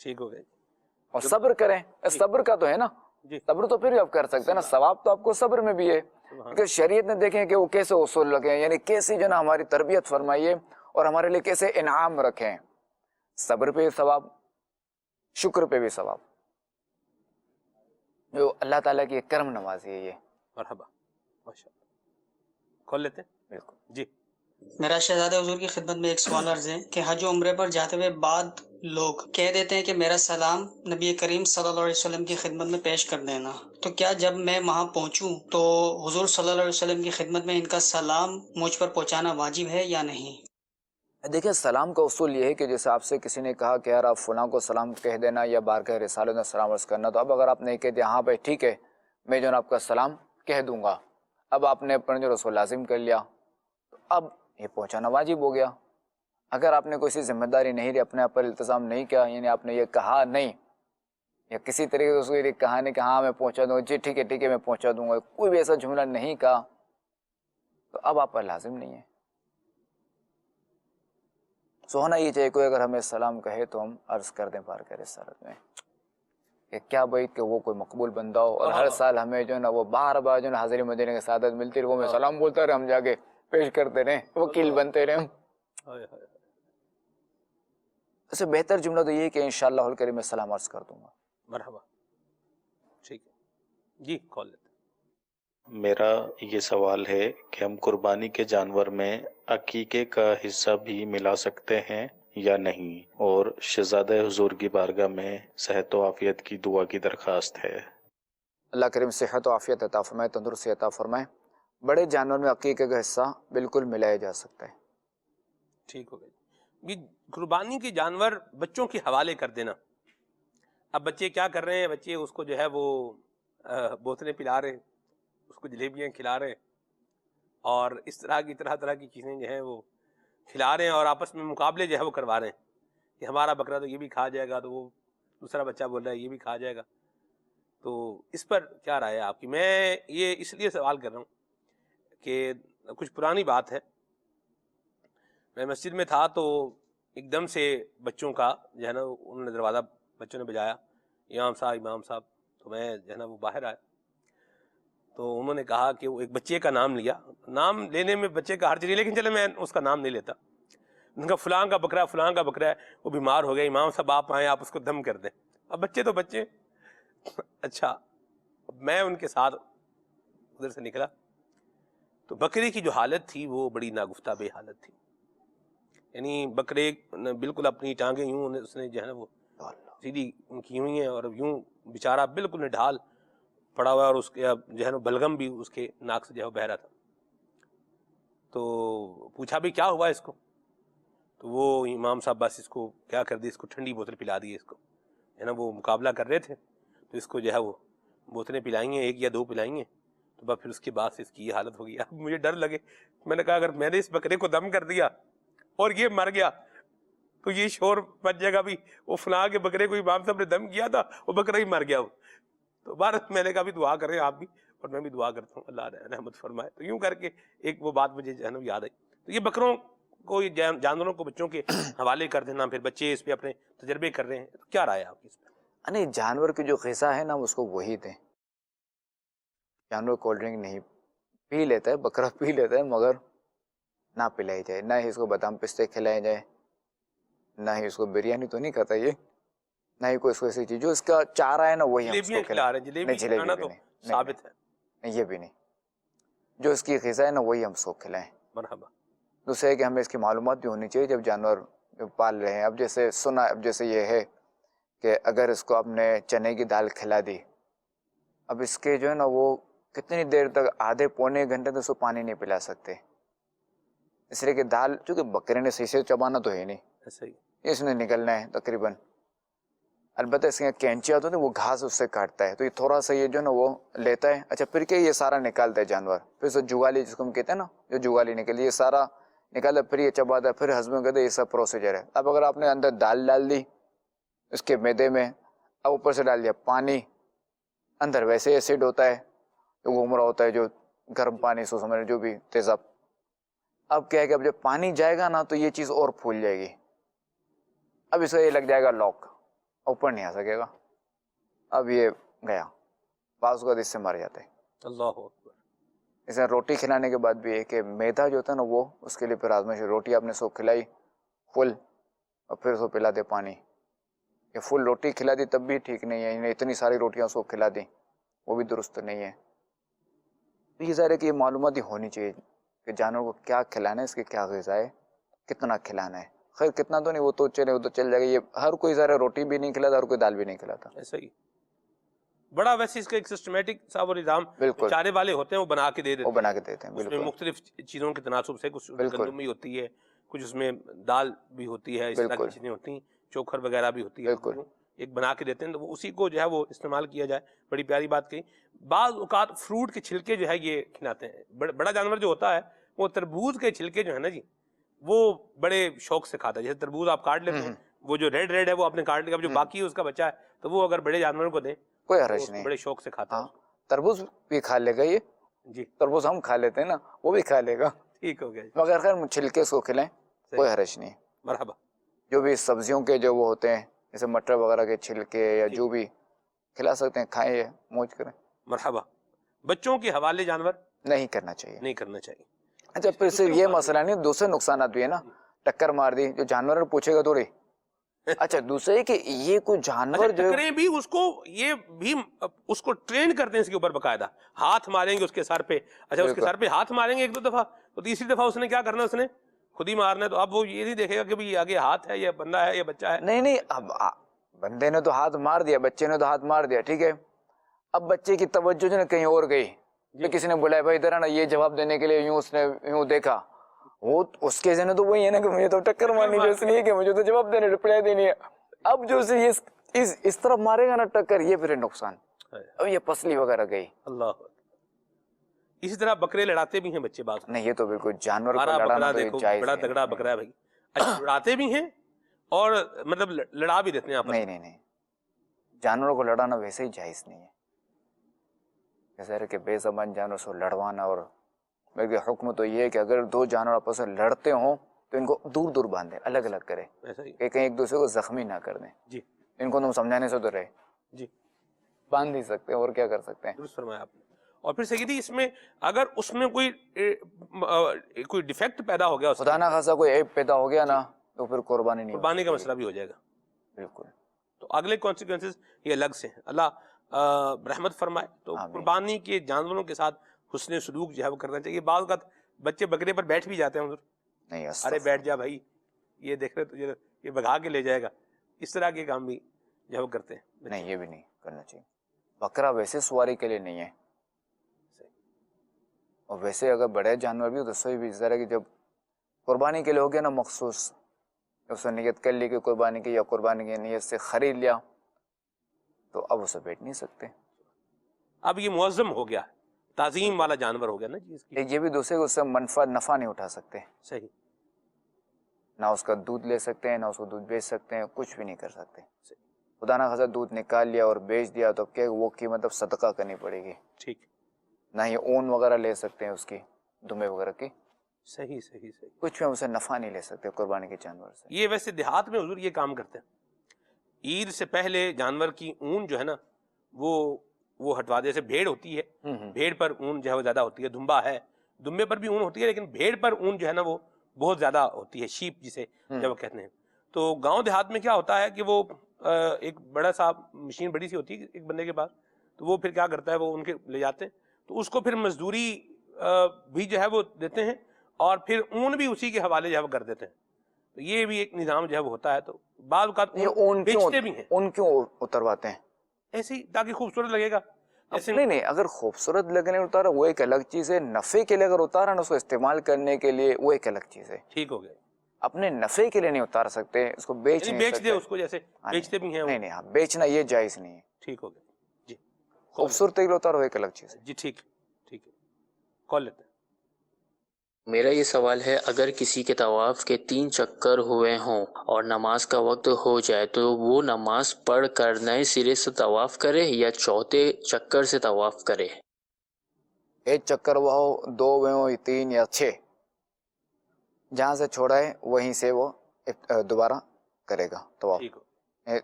ٹھیک ہو گئے اور صبر کریں. صبر کا تو ہے نا, جی صبر تو پھر بھی آپ کر سکتے ہیں نا, ثواب تو آپ کو صبر میں بھی ہے. کہ شریعت نے دیکھیں کہ وہ کیسے اصول لگے, یعنی کیسی جو نا ہماری تربیت فرمائیے اور ہمارے لیے کیسے انعام رکھیں. صبر پہ بھی ثواب, شکر پہ بھی ثواب, جو اللہ تعالیٰ کی ایک کرم نوازی ہے یہ. مرحبا ماشاءاللہ کھول لیتے ہیں بالکل. جی. میرا شہزادہ حضور کی خدمت میں ایک سوال عرض ہے کہ حج و عمرے پر جاتے ہوئے بعد لوگ کہہ دیتے ہیں کہ میرا سلام نبی کریم صلی اللہ علیہ وسلم کی خدمت میں پیش کر دینا, تو کیا جب میں وہاں پہنچوں تو حضور صلی اللہ علیہ وسلم کی خدمت میں ان کا سلام مجھ پر پہنچانا واجب ہے یا نہیں؟ دیکھیں سلام کا اصول یہ ہے کہ جیسے آپ سے کسی نے کہا کہ یار آپ فلاں کو سلام کہہ دینا یا بارگاہ رسالت میں سلام عرض کرنا, تو اب اگر آپ نے کہہ دیا ہاں بھائی ٹھیک ہے میں جو ہے آپ کا سلام کہہ دوں گا, اب آپ نے اپنے جو رسول لازم کر لیا, تو اب یہ پہنچانا واجب ہو گیا. اگر آپ نے کوئی سی ذمہ داری نہیں لی, اپنے آپ پر التزام نہیں کیا, یعنی آپ نے یہ کہا نہیں یا کسی طریقے سے اس کو یہ کہا نہیں کہ ہاں میں پہنچا دوں گا, جی ٹھیک ہے میں پہنچا دوں گا, کوئی بھی ایسا جملہ نہیں کہا, تو اب آپ پر لازم نہیں ہے. سو ہونا یہ چاہیے کوئی اگر ہمیں سلام کہے تو ہم عرض کر دیں بارگاہ رسالت میں کہ کیا بھائی کہ وہ کوئی مقبول بندہ ہو اور ہر سال ہمیں جو ہے نا وہ بار بار جو ہے نا حاضری مدینے کی سعادت ملتی رہے, وہ میں سلام بولتا رہے, ہم جا کے پیش کرتے رہیں, وکیل بنتے رہیں. اسے بہتر جملہ تو یہ ہے کہ انشاءاللہ الکریم میں سلام عرض کر دوں گا. مرحبا ٹھیک ہے جی کھول لیتے ہیں. میرا یہ سوال ہے کہ ہم قربانی کے جانور میں عقیقے کا حصہ بھی ملا سکتے ہیں یا نہیں, اور شہزادہ حضور کی بارگاہ میں صحت و عافیت کی دعا کی درخواست ہے. اللہ کریم صحت و عافیت عطا فرمائے, تندرستی عطا فرمائے. بڑے جانور میں عقیقے کا حصہ بالکل ملایا جا سکتا ہے. ٹھیک ہو گئی. یہ قربانی کے جانور بچوں کے حوالے کر دینا. اب بچے کیا کر رہے ہیں, بچے اس کو جو ہے وہ بوتلیں پلا رہے ہیں, اس کو جلیبیاں کھلا رہے ہیں, اور اس طرح کی طرح کی چیزیں جو ہیں وہ کھلا رہے ہیں, اور آپس میں مقابلے جو ہے وہ کروا رہے ہیں کہ ہمارا بکرا تو یہ بھی کھا جائے گا, تو وہ دوسرا بچہ بول رہا ہے یہ بھی کھا جائے گا. تو اس پر کیا رائے ہے آپ کی؟ میں یہ اس لیے سوال کر رہا ہوں کہ کچھ پرانی بات ہے, میں مسجد میں تھا تو ایک دم سے بچوں کا جو ہے نا انہوں نے دروازہ بچوں نے بجایا, امام صاحب, تو میں جو ہے نا وہ باہر آیا, تو انہوں نے کہا کہ وہ ایک بچے کا نام لیا, نام لینے میں بچے کا حرج نہیں, لیکن چلے میں اس کا نام نہیں لیتا. ان کا فلاں کا بکرا ہے وہ بیمار ہو گیا, امام صاحب آپ آئیں آپ اس کو دم کر دیں. اب بچے تو بچے. اچھا میں ان کے ساتھ ادھر سے نکلا تو بکرے کی جو حالت تھی وہ بڑی ناگفتہ بے حالت تھی, یعنی بکرے بالکل اپنی ٹانگیں یوں اس نے جو ہے نا وہ سیدھی کی ہوئی ہیں, اور یوں بیچارہ بالکل نڈھال پڑا ہوا ہے, اور اس کے جو ہے نا بلغم بھی اس کے ناک سے جو ہے بہ رہا تھا. تو پوچھا بھی کیا ہوا اس کو, تو وہ امام صاحب بس اس کو کیا کر دی, اس کو ٹھنڈی بوتل پلا دی. اس کو ہے نا وہ مقابلہ کر رہے تھے, تو اس کو جو ہے وہ بوتلیں پلائیں گے, 1 یا 2 پلائیں گے, تو بس پھر اس کے بعد سے اس کی یہ حالت ہو گئی. اب مجھے ڈر لگے, میں نے کہا اگر میں نے اس بکرے کو دم کر دیا اور یہ مر گیا تو یہ شور مچ جائے گا بھی وہ فلاں کے بکرے کو امام صاحب نے دم کیا تھا, وہ بکرا ہی مر گیا. وہ تو بھارت میں نے کہا بھی دعا کریں آپ بھی, اور میں بھی دعا کرتا ہوں اللہ رحمت فرمائے. تو یوں کر کے ایک وہ بات مجھے جو ہے نا یاد آئی. تو یہ بکروں کو, یہ جانوروں کو بچوں کے حوالے کر دینا, پھر بچے اس پہ اپنے تجربے کر رہے ہیں, تو کیا رائے ہے آپ کی اس پہ؟ نہیں, جانور کی جو غذا ہے نا اس کو وہی دیں. جانور کولڈ ڈرنک نہیں پی لیتا ہے, بکرا پی لیتا ہے, مگر نہ پلائی جائے, نہ ہی اس کو بادام پستے کھلائے جائے, نہ ہی اس کو بریانی تو نہیں کھاتا یہ, نہ ہی کوئی اس کو ایسی چیز جو اس کا چارہ ہے نا وہی ہم اس کو کھلا رہے ہیں. جلیبی کھلانا تو ثابت ہے, نہیں یہ بھی نہیں, جو اس کی غذا ہے نا وہی ہم اس کو کھلائیں. مرحبا. دوسرا ہے کہ ہمیں اس کی معلومات بھی ہونی چاہیے جب جانور جو پال رہے ہیں. اب جیسے سنا, اب جیسے یہ ہے کہ اگر اس کو آپ نے چنے کی دال کھلا دی, اب اس کے جو ہے نا وہ کتنی دیر تک, آدھے پونے گھنٹے تک اس کو پانی نہیں پلا سکتے, اس لیے کہ دال چونکہ بکرے نے صحیح سے چبانا تو ہے نہیں, صحیح اس نے نکلنا ہے تقریباً. البتہ اس کے کینچیاں ہوتی ہیں وہ گھاس اس سے کاٹتا ہے, تو یہ تھوڑا سا یہ جو ہے نا وہ لیتا ہے. اچھا پھر کہ یہ سارا نکالتا ہے جانور, پھر اس جگالی جس کو ہم کہتے ہیں نا, جو جگالی نکلی یہ سارا نکالتا ہے, پھر یہ چباتا ہے, پھر ہضم کرتا ہے, یہ سب پروسیجر ہے. اب اگر آپ نے اندر دال ڈال دی اس کے میدے میں, اب اوپر سے ڈال دیا پانی, اندر ویسے ایسڈ ہوتا ہے جو گھوم رہا ہوتا ہے, جو گرم پانی سو سمجھ جو بھی تیزاب. اب کیا ہے کہ اب جب پانی جائے گا نا تو یہ چیز اور پھول جائے گی, اب اس کا یہ لگ جائے گا لاک, اوپر نہیں آ سکے گا, اب یہ گیا, بعض اوقات اس سے مر جاتے ہیں. اللہ اکبر. اس میں روٹی کھلانے کے بعد بھی ہے کہ میدا جو ہوتا ہے نا وہ اس کے لیے پھر آزمائش ہے. روٹی آپ نے سو کھلائی فل اور پھر اس کو پلا دے پانی, یہ فل روٹی کھلا دی تب بھی ٹھیک نہیں ہے, اتنی ساری روٹیاں اس کو کھلا دیں وہ بھی درست نہیں ہے. یہ ظاہر ہے کہ یہ معلومات ہی ہونی چاہیے کہ جانور کو کیا کھلانا ہے, اس کے کیا غذا ہے, کتنا کھلانا ہے. خیر کتنا تو نہیں, وہ تو چل جائے گا. یہ ہر کوئی ظاہر روٹی بھی نہیں کھلاتا, ہر کوئی دال بھی نہیں کھلاتا. ایسا ہی بڑا ویسے اس کا ایک سسٹمیٹک صاحب اور نظام بالکل. چارے والے ہوتے ہیں وہ بنا کے دے دیتے وہ ہیں, بنا کے دیتے ہیں اس میں بالکل مختلف چیزوں کے تناسب سے, کچھ بالکل. گندم بھی ہوتی ہے, کچھ اس میں دال بھی ہوتی ہے, اس طرح کی بالکل. چیزیں ہوتی ہیں, چوکھر وغیرہ بھی ہوتی ہے, بالکل. ایک بنا کے دیتے ہیں تو اسی کو جو ہے وہ استعمال کیا جائے. بڑی پیاری بات کہی. بعض اوقات فروٹ کے چھلکے جو ہے یہ کھلاتے ہیں. بڑا جانور جو ہوتا ہے وہ تربوز کے چھلکے جو ہے نا جی وہ بڑے شوق سے کھاتا ہے. جیسے تربوز آپ کاٹ لیتے ہیں, وہ جو ریڈ ہے وہ آپ نے کاٹ لیا, جو باقی ہے اس کا بچہ ہے تو وہ اگر بڑے جانوروں کو دیں کوئی تو حرج اس کو نہیں. بڑے شوق سے کھاتا ہاں ہے. تربوز بھی کھا لے گا یہ, جی تربوز ہم کھا لیتے ہیں نا, وہ بھی کھا لے گا. ٹھیک ہو گیا جی. مگر خیر چھلکے اس کو کھلائیں کوئی حرج نہیں. مرحبا. جو بھی سبزیوں کے جو وہ ہوتے ہیں جیسے مٹر وغیرہ کے چھلکے یا جو بھی کھلا سکتے ہیں, کھائیں, یہ موج کریں. مرحبا. بچوں کے حوالے جانور نہیں کرنا چاہیے. نہیں کرنا چاہیے. اچھا پھر صرف یہ مسئلہ نہیں, دوسرے نقصانات بھی ہے نا. ٹکر مار دی, جو جانور پوچھے گا تو رہی. اچھا دوسرے کہ یہ کوئی جانور جو ٹکریں بھی اس کو یہ بھی اس کو ٹرین کرتے ہیں اس کے اوپر باقاعدہ, ہاتھ ماریں گے اس کے سر پہ. اچھا اس کے سر پہ ہاتھ ماریں گے ایک دو دفعہ تو تیسری دفعہ اس نے کیا کرنا, اس نے خود ہی مارنا ہے. تو اب وہ یہ نہیں دیکھے گا کہ بھئی آگے ہاتھ ہے یا بندہ ہے یا بچہ ہے. نہیں, اب بندے نے تو ہاتھ مار دیا, بچے نے تو ہاتھ مار دیا, ٹھیک ہے. اب بچے کی توجہ جو ہے کہیں اور گئی, تو کسی نے بلایا بھائی ادھر آنا, یہ جواب دینے کے لیے یوں اس نے یوں دیکھا, وہ اس کے ذہن تو وہی ہے نا کہ مجھے تو ٹکر مارنی جو اس لیے کہ مجھے تو جواب دینے رپلائی دینی ہے. اب جو اسے اس طرف مارے گا نا ٹکر, یہ پھر نقصان. اب یہ پسلی وغیرہ گئی. اللہ. اسی طرح بکرے لڑاتے بھی ہیں بچے بعض. نہیں یہ تو بالکل جانور کو ہمارا لڑانا بکرا تو دیکھو جائز بڑا ہے. تگڑا بکرا ہے بھائی. اچھا لڑاتے بھی ہیں اور مطلب لڑا بھی دیتے ہیں آپس میں. نہیں, جانوروں کو لڑانا ویسے ہی جائز نہیں ہے. جیسے کہ بے زبان جانور سے لڑوانا, اور بلکہ حکم تو یہ ہے کہ اگر دو جانور آپس میں لڑتے ہوں تو ان کو دور دور باندھیں, الگ الگ کریں, ایسا ہی. کہ کہیں ایک دوسرے کو زخمی نہ کر دیں. جی ان کو تم سمجھانے سے تو رہے, جی باندھ ہی سکتے ہیں, اور کیا کر سکتے ہیں. درست فرمایا آپ نے. اور پھر سیدھی اس میں اگر اس میں کوئی ڈیفیکٹ پیدا ہو گیا, اس خدا نہ خاصا کوئی عیب پیدا ہو گیا نا تو پھر قربانی نہیں قربانی کا مسئلہ بھی ہو جائے گا. بالکل. تو اگلے کانسیکوینسز یہ الگ سے ہیں. اللہ رحمت فرمائے. تو قربانی کے جانوروں کے ساتھ حسن سلوک جو ہے وہ کرنا چاہیے. بعض اوقات بچے بکرے پر بیٹھ بھی جاتے ہیں حضور, نہیں ارے بیٹھ جا بھائی, یہ دیکھ رہے تجھے یہ بھگا کے لے جائے گا. اس طرح کے کام بھی جو ہے وہ کرتے ہیں. نہیں, یہ بھی نہیں کرنا چاہیے. بکرا ویسے سواری کے لیے نہیں ہے, اور ویسے اگر بڑے جانور بھی ہو تو صحیح بھی. اس طرح کہ جب قربانی کے لیے ہو گیا نا مخصوص, اس نے نیت کر لی کہ قربانی کی, یا قربانی کی نیت سے خرید لیا, تو اب اسے بیٹھ نہیں سکتے. اب یہ معظم ہو گیا, تعظیم والا جانور ہو گیا نا جی. اس کی ایک یہ بھی دوسرے کو اس سے نفع نہیں اٹھا سکتے. صحیح. نہ اس کا دودھ لے سکتے ہیں, نہ اس کو دودھ بیچ سکتے ہیں, کچھ بھی نہیں کر سکتے. خدا نہ خاصا دودھ نکال لیا اور بیچ دیا تو کیا وہ کی مطلب صدقہ کرنی پڑے گی. ٹھیک. نہ ہی اون وغیرہ لے سکتے ہیں اس کی, دمے وغیرہ کی. صحیح صحیح صحیح. کچھ بھی ہم اسے نفع نہیں لے سکتے قربانی کے جانور سے. یہ ویسے دیہات میں حضور یہ کام کرتے ہیں. عید سے پہلے جانور کی اون جو ہے نا وہ ہٹوا دے. جیسے بھیڑ ہوتی ہے, بھیڑ پر اون جو ہے وہ زیادہ ہوتی ہے. دمبا ہے, دمبے پر بھی اون ہوتی ہے, لیکن بھیڑ پر اون جو ہے نا وہ بہت زیادہ ہوتی ہے. شیپ جسے جب وہ کہتے ہیں. تو گاؤں دیہات میں کیا ہوتا ہے کہ وہ ایک بڑا سا مشین بڑی سی ہوتی ہے ایک بندے کے پاس, تو وہ پھر کیا کرتا ہے, وہ ان کے لے جاتے ہیں, تو اس کو پھر مزدوری بھی جو ہے وہ دیتے ہیں, اور پھر اون بھی اسی کے حوالے جو ہے وہ کر دیتے ہیں. تو یہ بھی ایک نظام جو ہے وہ ہوتا ہے. تو بعض اوقات اون بیچتے بھی ہیں. اون کیوں اترواتے ہیں؟ ایسے ہی تاکہ خوبصورت لگے گا. نہیں, اگر خوبصورت لگنے اتارا وہ ایک الگ چیز ہے. نفع کے لیے اگر اتارا نا اس کو استعمال کرنے کے لیے, وہ ایک الگ چیز ہے. ٹھیک ہو گیا. اپنے نفع کے لیے نہیں اتار سکتے, اس کو بیچ نہیں بیچ سکتے. دے اس کو, جیسے بیچتے بھی ہیں. نہیں, ہاں بیچنا یہ جائز نہیں ہے. ٹھیک ہو گیا جی. خوبصورتی کے لیے اتارو ایک الگ چیز ہے. جی ٹھیک ٹھیک ہے. کال لیتے ہیں. میرا یہ سوال ہے, اگر کسی کے طواف کے 3 چکر ہوئے ہوں اور نماز کا وقت ہو جائے تو وہ نماز پڑھ کر نئے سرے سے طواف کرے یا چوتھے چکر سے طواف کرے؟ ایک چکر وہ ہو, 2 ہوئے ہوں, 3 یا 6, جہاں سے چھوڑا ہے وہیں سے وہ دوبارہ کرے گا طواف، ٹھیک ہو،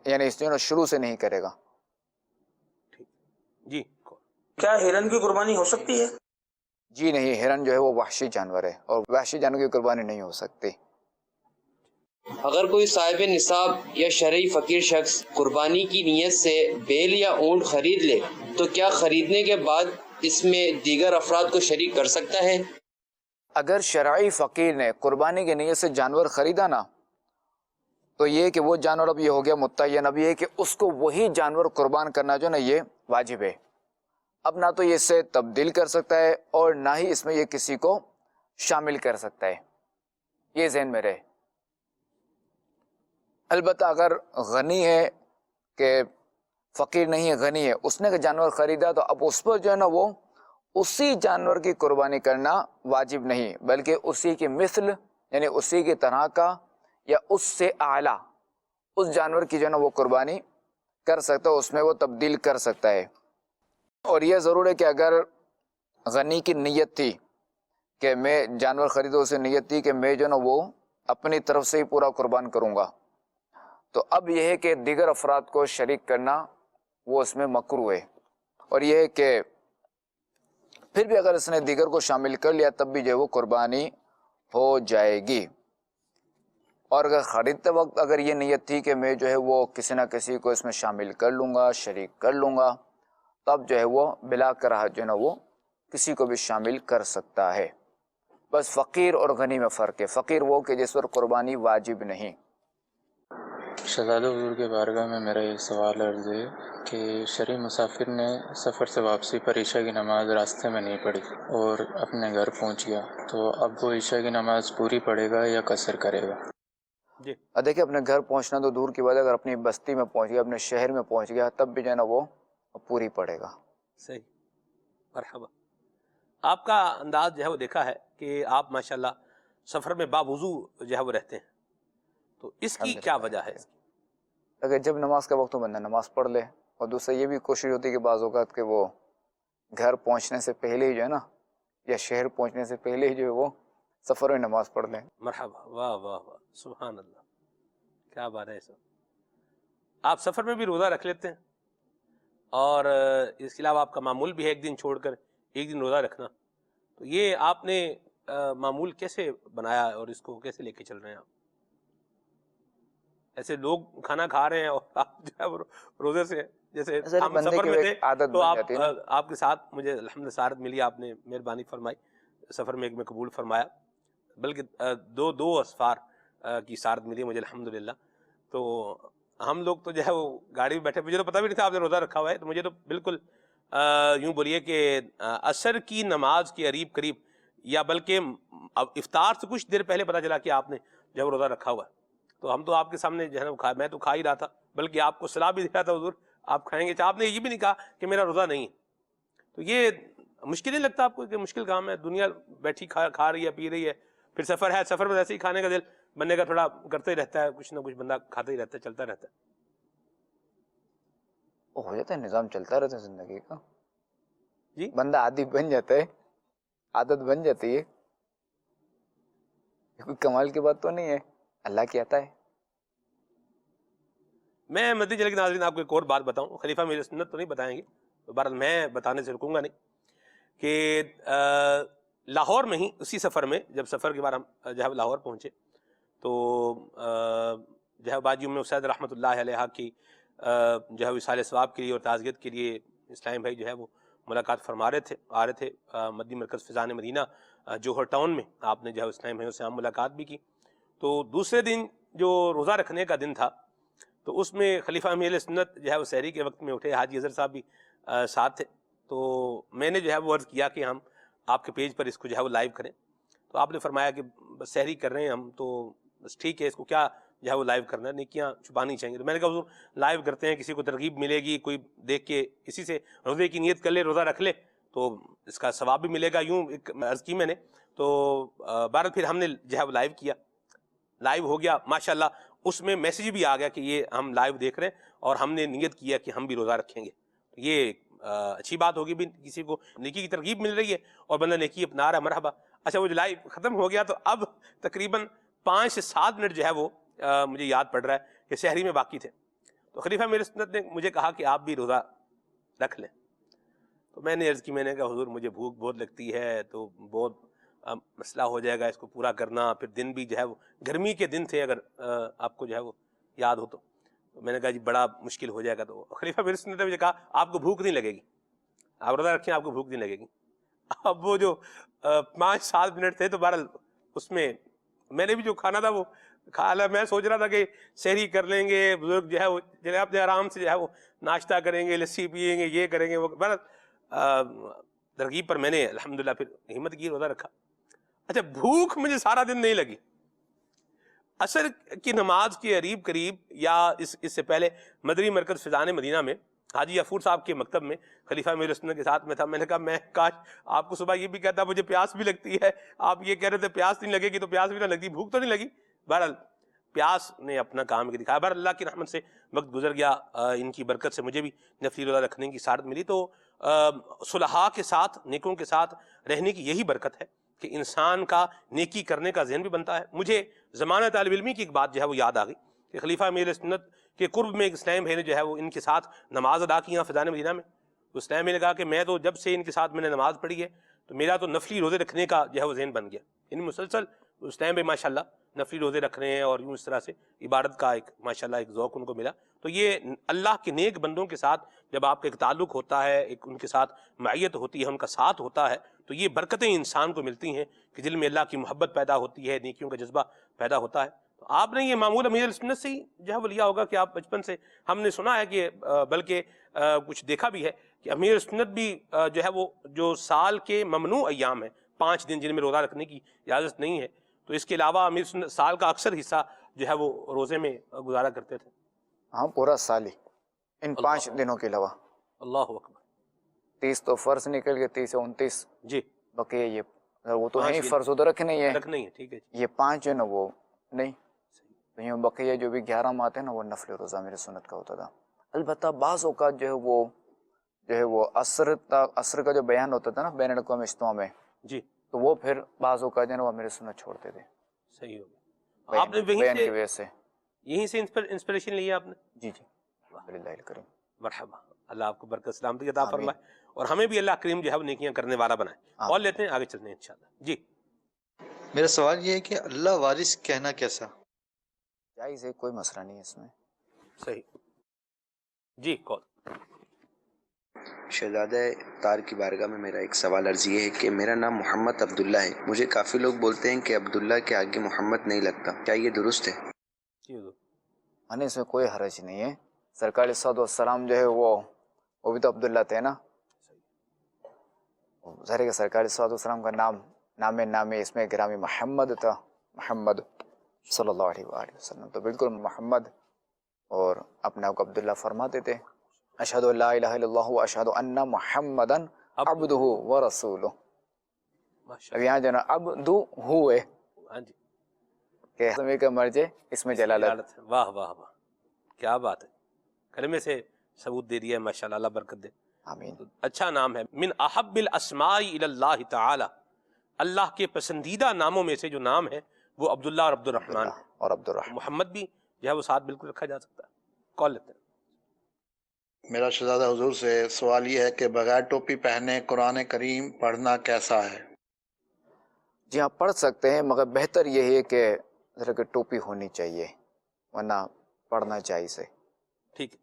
یعنی اس دن شروع سے نہیں کرے گا. ٹھیک جی. کیا ہرن کی قربانی ہو سکتی ہے؟ جی نہیں، ہرن جو ہے وہ وحشی جانور ہے اور وحشی جانور کی قربانی نہیں ہو سکتی. اگر کوئی صاحب نصاب یا شرعی فقیر شخص قربانی کی نیت سے بیل یا اونٹ خرید لے تو کیا خریدنے کے بعد اس میں دیگر افراد کو شریک کر سکتا ہے؟ اگر شرعی فقیر نے قربانی کی نیت سے جانور خریدا نا، تو یہ کہ وہ جانور اب یہ ہو گیا متعین، اب یہ کہ اس کو وہی جانور قربان کرنا جو نا یہ واجب ہے. اب نہ تو یہ اس سے تبدیل کر سکتا ہے اور نہ ہی اس میں یہ کسی کو شامل کر سکتا ہے. یہ ذہن میں رہے. البتہ اگر غنی ہے کہ فقیر نہیں ہے، غنی ہے، اس نے کہ جانور خریدا تو اب اس پر جو ہے نا وہ اسی جانور کی قربانی کرنا واجب نہیں، بلکہ اسی کی مثل یعنی اسی کی طرح کا یا اس سے اعلیٰ اس جانور کی جو ہے نا وہ قربانی کر سکتا ہے، اس میں وہ تبدیل کر سکتا ہے. اور یہ ضرور ہے کہ اگر غنی کی نیت تھی کہ میں جانور خریدوں سے نیت تھی کہ میں جو ہے نا وہ اپنی طرف سے ہی پورا قربان کروں گا، تو اب یہ ہے کہ دیگر افراد کو شریک کرنا وہ اس میں مکروہ ہے. اور یہ ہے کہ پھر بھی اگر اس نے دیگر کو شامل کر لیا تب بھی جو ہے وہ قربانی ہو جائے گی. اور اگر خریدتے وقت اگر یہ نیت تھی کہ میں جو ہے وہ کسی نہ کسی کو اس میں شامل کر لوں گا، شریک کر لوں گا، تب جو ہے وہ بلا کراہت جو ہے نا وہ کسی کو بھی شامل کر سکتا ہے. بس فقیر اور غنی میں فرق ہے. فقیر وہ کہ جس پر قربانی واجب نہیں. شہزادہ حضور کے بارگاہ میں میرا یہ سوال عرض ہے کہ شرعی مسافر نے سفر سے واپسی پر عشاء کی نماز راستے میں نہیں پڑھی اور اپنے گھر پہنچ گیا، تو اب وہ عشاء کی نماز پوری پڑھے گا یا قصر کرے گا؟ جی دیکھیں، اپنے گھر پہنچنا تو دور کی بات ہے، اگر اپنی بستی میں پہنچ گیا، اپنے شہر میں پہنچ گیا، تب بھی جو ہے نا وہ پوری پڑے گا. صحیح. مرحبا. آپ کا انداز جو ہے وہ دیکھا ہے کہ آپ ماشاءاللہ سفر میں باوضو جو ہے وہ رہتے ہیں، تو اس کی کیا وجہ ہے؟ اگر جب نماز کا وقت ہو بندہ نماز پڑھ لے، اور دوسرا یہ بھی کوشش ہوتی ہے کہ بعض اوقات کہ وہ گھر پہنچنے سے پہلے ہی جو ہے نا یا شہر پہنچنے سے پہلے ہی جو ہے وہ سفر میں نماز پڑھ لیں. مرحبا. واہ واہ واہ، سبحان اللہ، کیا بات ہے. سب آپ سفر میں بھی روزہ رکھ لیتے ہیں، اور اس کے علاوہ آپ کا معمول بھی ہے ایک دن چھوڑ کر ایک دن روزہ رکھنا، تو یہ آپ نے معمول کیسے بنایا اور اس کو کیسے لے کے چل رہے ہیں آپ؟ ایسے لوگ کھانا کھا رہے ہیں اور آپ جو ہے روزے سے، جیسے ہم سفر میں تھے تو آپ کے ساتھ مجھے الحمد سعادت ملی، آپ نے مہربانی فرمائی، سفر میں ایک میں قبول فرمایا، بلکہ دو اسفار کی سعادت ملی مجھے الحمدللہ. تو ہم لوگ تو جو ہے وہ گاڑی میں بیٹھے، مجھے تو پتہ بھی نہیں تھا آپ نے روزہ رکھا ہوا ہے، تو مجھے تو بالکل یوں بولیے کہ عصر کی نماز کے قریب یا بلکہ افطار سے کچھ دیر پہلے پتہ چلا کہ آپ نے جو ہے روزہ رکھا ہوا ہے. تو ہم تو آپ کے سامنے جو ہے نا میں تو کھا ہی رہا تھا، بلکہ آپ کو صلاح بھی دیا تھا حضور آپ کھائیں گے، آپ نے یہ بھی نہیں کہا کہ میرا روزہ نہیں ہے. تو یہ مشکل نہیں لگتا آپ کو کہ مشکل کام ہے؟ دنیا بیٹھی کھا رہی ہے، پی رہی ہے، پھر سفر ہے، سفر میں ایسے ہی کھانے کا دل بندے کا تھوڑا کرتے ہی رہتا ہے، کچھ نہ کچھ بندہ کھاتا ہی رہتا ہے، چلتا رہتا ہے. ہو جاتا ہے، نظام چلتا رہتا ہے زندگی کا. جی بندہ عادی بن جاتا ہے، عادت بن جاتی ہے. کوئی کمال کی بات تو نہیں ہے، اللہ کی عطا ہے. میں مدنی چینل کے ناظرین آپ کو ایک اور بات بتاؤں، خلیفہ میرے سنت تو نہیں بتائیں گے، تو بہرحال میں بتانے سے رکوں گا نہیں، کہ لاہور میں ہی اسی سفر میں جب سفر کے بعد ہم جو ہے لاہور پہنچے تو جو ہے باجی ام اسید رحمۃ اللہ علیہ کی جو ہے وصال ثواب کے لیے اور تعزیت کے لیے اسلامی بھائی جو ہے وہ ملاقات فرما رہے تھے، آ رہے تھے مدنی مرکز فیضان مدینہ جوہر ٹاؤن میں. آپ نے جو ہے اسلامی بھائیوں سے ہم ملاقات بھی کی. تو دوسرے دن جو روزہ رکھنے کا دن تھا تو اس میں خلیفہ امیر سنت جو ہے وہ سحری کے وقت میں اٹھے، حاجی اظہر صاحب بھی ساتھ تھے. تو میں نے جو ہے وہ عرض کیا کہ ہم آپ کے پیج پر اس کو جو ہے وہ لائیو کریں. تو آپ نے فرمایا کہ بس سحری کر رہے ہیں ہم، تو بس ٹھیک ہے، اس کو کیا جو ہے وہ لائیو کرنا ہے، نیکیاں چھپانی چاہیے. تو میں نے کہا حضور لائیو کرتے ہیں، کسی کو ترغیب ملے گی، کوئی دیکھ کے کسی سے روزے کی نیت کر لے، روزہ رکھ لے تو اس کا ثواب بھی ملے گا. یوں ایک عرض کی میں نے. تو بہرحال پھر ہم نے جو ہے وہ لائیو کیا، لائیو ہو گیا ماشاءاللہ. اس میں میسیج بھی آ گیا کہ یہ ہم لائیو دیکھ رہے ہیں اور ہم نے نیت کیا کہ ہم بھی روزہ رکھیں گے. یہ اچھی بات ہوگی، بھی کسی کو نیکی کی ترغیب مل رہی ہے اور بندہ نیکی اپنا رہا ہے، مرحبا. اچھا وہ جو لائیو ختم ہو گیا تو اب تقریباً 5 سے 7 منٹ جو ہے وہ مجھے یاد پڑ رہا ہے کہ شہری میں باقی تھے، تو خلیفہ میرے سنت نے مجھے کہا کہ آپ بھی روزہ رکھ لیں. تو میں نے عرض کی، میں نے کہا حضور مجھے بھوک بہت لگتی ہے، تو بہت مسئلہ ہو جائے گا اس کو پورا کرنا. پھر دن بھی جو ہے وہ گرمی کے دن تھے، اگر آپ کو جو ہے وہ یاد ہو تو میں نے کہا جی بڑا مشکل ہو جائے گا. تو خلیفہ میرے سنت نے مجھے کہا آپ کو بھوک نہیں لگے گی، آپ روزہ رکھیں، آپ کو بھوک نہیں لگے گی. اب وہ جو 5-7 منٹ تھے، تو بہرحال اس میں نے بھی جو کھانا تھا وہ کھا لیا. میں سوچ رہا تھا کہ سحری کر لیں گے، بزرگ جو ہے وہ جناب آرام سے جو ہے وہ ناشتہ کریں گے، لسی پیئیں گے، یہ کریں گے وہ. بہرحال ترغیب پر میں نے الحمدللہ پھر ہمت کی، روزہ رکھا. اچھا بھوک مجھے سارا دن نہیں لگی. عصر کی نماز کے قریب یا اس سے پہلے مدری مرکز فضان مدینہ میں حاجی غفور صاحب کے مکتب میں خلیفہ میرے سنت کے ساتھ میں تھا. میں نے کہا میں کاش آپ کو صبح یہ بھی کہتا مجھے پیاس بھی لگتی ہے، آپ یہ کہہ رہے تھے پیاس نہیں لگے گی، تو پیاس بھی نہ لگتی، بھوک تو نہیں لگی. بہرحال پیاس نے اپنا کام دکھایا. بہرحال اللہ کی رحمت سے وقت گزر گیا، ان کی برکت سے مجھے بھی نفلی روزہ رکھنے کی سعادت ملی. تو صلحاء کے ساتھ، نیکوں کے ساتھ رہنے کی یہی برکت ہے کہ انسان کا نیکی کرنے کا ذہن بھی بنتا ہے. مجھے زمانہ طالب علمی کی ایک بات جو ہے وہ یاد آ گئی کہ خلیفہ میرے سنت کے قرب میں ایک اسلام بھائی نے جو ہے وہ ان کے ساتھ نماز ادا کی فضان مدینہ میں. تو اسلام بھائی نے کہا کہ میں تو جب سے ان کے ساتھ میں نے نماز پڑھی ہے تو میرا تو نفلی روزے رکھنے کا جو ہے وہ ذہن بن گیا. یعنی مسلسل اسلام بھائی ماشاء اللہ نفلی روزے رکھ رہے ہیں، اور یوں اس طرح سے عبادت کا ایک ماشاء اللہ ایک ذوق ان کو ملا. تو یہ اللہ کے نیک بندوں کے ساتھ جب آپ کا ایک تعلق ہوتا ہے، ایک ان کے ساتھ معیت ہوتی ہے، ان کا ساتھ ہوتا ہے، تو یہ برکتیں انسان کو ملتی ہیں کہ دل میں اللہ کی محبت پیدا ہوتی ہے، نیکیوں کا جذبہ پیدا ہوتا ہے. تو آپ نے یہ معمول امیر سنت سے ہی جو ہے وہ لیا ہوگا کہ آپ بچپن سے، ہم نے سنا ہے کہ بلکہ کچھ دیکھا بھی ہے کہ امیر سنت بھی جو ہے وہ جو سال کے ممنوع ایام ہیں 5 دن جن میں روزہ رکھنے کی اجازت نہیں ہے، تو اس کے علاوہ امیر سنت سال کا اکثر حصہ جو ہے وہ روزے میں گزارا کرتے تھے. ہاں پورا سال ہی ان 5 دنوں کے علاوہ. اللہ اکبر. 30 تو فرض نکل گئے، 30 سے 29 جی باقی یہ وہ تو ہے فرض ادھر رکھنے ہی ہے، رکھنا ہی ہے. ٹھیک ہے یہ 5 ہے نا وہ نہیں. تو یہ بقیہ جو بھی 11 آتے ہیں نا وہ نفل روزہ میرے سنت کا ہوتا تھا. البتہ بعض اوقات جو ہے وہ عصر کا جو بیان ہوتا تھا نا بین الاقوامی اجتماع میں، جی، تو وہ پھر بعض اوقات جو ہے نا وہ میرے سنت چھوڑتے تھے. صحیح ہو گیا. آپ نے بیان کی وجہ سے یہیں سے انسپریشن لی ہے آپ نے؟ جی جی الحمدللہ الکریم. مرحبا. اللہ آپ کو برکت سلامتی عطا فرمائے، اور ہمیں بھی اللہ کریم جو ہے وہ نیکیاں کرنے والا بنائے. اور لیتے ہیں آگے چلتے ہیں انشاءاللہ. جی میرا سوال یہ ہے کہ اللہ وارث کہنا کیسا؟ جائز ہے، کوئی مسئلہ نہیں ہے اس میں. صحیح. جی کال. شہزادہ تار کی بارگاہ میں میرا ایک سوال عرض یہ ہے کہ میرا نام محمد عبداللہ ہے. مجھے کافی لوگ بولتے ہیں کہ عبداللہ کے آگے محمد نہیں لگتا، کیا یہ درست ہے؟ ہاں اس میں کوئی حرج نہیں ہے. سرکار صلی اللہ علیہ وسلم جو ہے وہ بھی تو عبداللہ تھے نا. ظاہر ہے کہ سرکار صلی اللہ علیہ وسلم کا نام اس میں گرامی محمد تھا، محمد صلی اللہ علیہ وآلہ وسلم. تو بالکل محمد اور اپنے آپ کو عبداللہ فرماتے تھے. اشہد ان لا الہ الا اللہ و اشہد ان محمدا عبدہ و رسولہ. اب یہاں جو نا عبدہ ہے کہ سمے کا مرجع اس میں جلالت. واہ واہ واہ، کیا بات ہے. کلمے سے ثبوت دے دیا ہے ماشاءاللہ. اللہ برکت دے. آمین. اچھا نام ہے. من احب الاسماء الی اللہ تعالی، اللہ کے پسندیدہ ناموں میں سے جو نام ہے وہ عبداللہ اور عبد الرحمن ہے. اور عبد الرحمن، محمد بھی جو ہے وہ ساتھ بالکل رکھا جا سکتا ہے. کال لیتے ہیں. میرا شہزادہ حضور سے سوال یہ ہے کہ بغیر ٹوپی پہنے قرآن کریم پڑھنا کیسا ہے؟ جی آپ پڑھ سکتے ہیں، مگر بہتر یہ ہے کہ ذرا کہ ٹوپی ہونی چاہیے، ورنہ پڑھنا جائز ہے. ٹھیک ہے.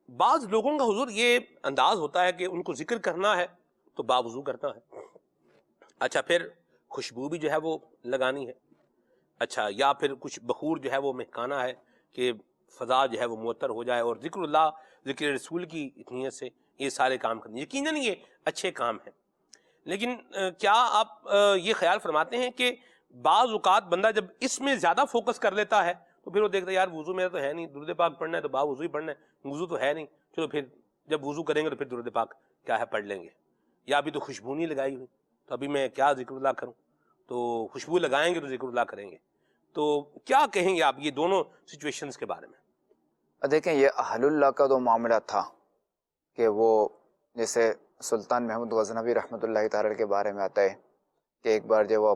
بعض لوگوں کا حضور یہ انداز ہوتا ہے کہ ان کو ذکر کرنا ہے تو باوضو کرنا ہے. اچھا پھر خوشبو بھی جو ہے وہ لگانی ہے. اچھا یا پھر کچھ بخور جو ہے وہ مہکانا ہے کہ فضا جو ہے وہ معطر ہو جائے، اور ذکر اللہ ذکر رسول کی نیت سے یہ سارے کام کرنے. یقیناً یہ اچھے کام ہیں، لیکن کیا آپ یہ خیال فرماتے ہیں کہ بعض اوقات بندہ جب اس میں زیادہ فوکس کر لیتا ہے تو پھر وہ دیکھتا ہے یار وضو میرا تو ہے نہیں، درود پاک پڑھنا ہے تو با وضو ہی پڑھنا ہے، وضو تو ہے نہیں، چلو پھر جب وضو کریں گے تو پھر درود پاک کیا ہے پڑھ لیں گے. یا ابھی تو خوشبو نہیں لگائی ہوئی تو ابھی میں کیا ذکر اللہ کروں، تو خوشبو لگائیں گے تو ذکر اللہ کریں گے. تو کیا کہیں گے آپ یہ دونوں سچویشنز کے بارے میں؟ دیکھیں یہ اہل اللہ کا تو معاملہ تھا کہ وہ جیسے سلطان محمود غزنوی رحمۃ اللہ تعالی کے بارے میں آتا ہے کہ ایک بار جب وہ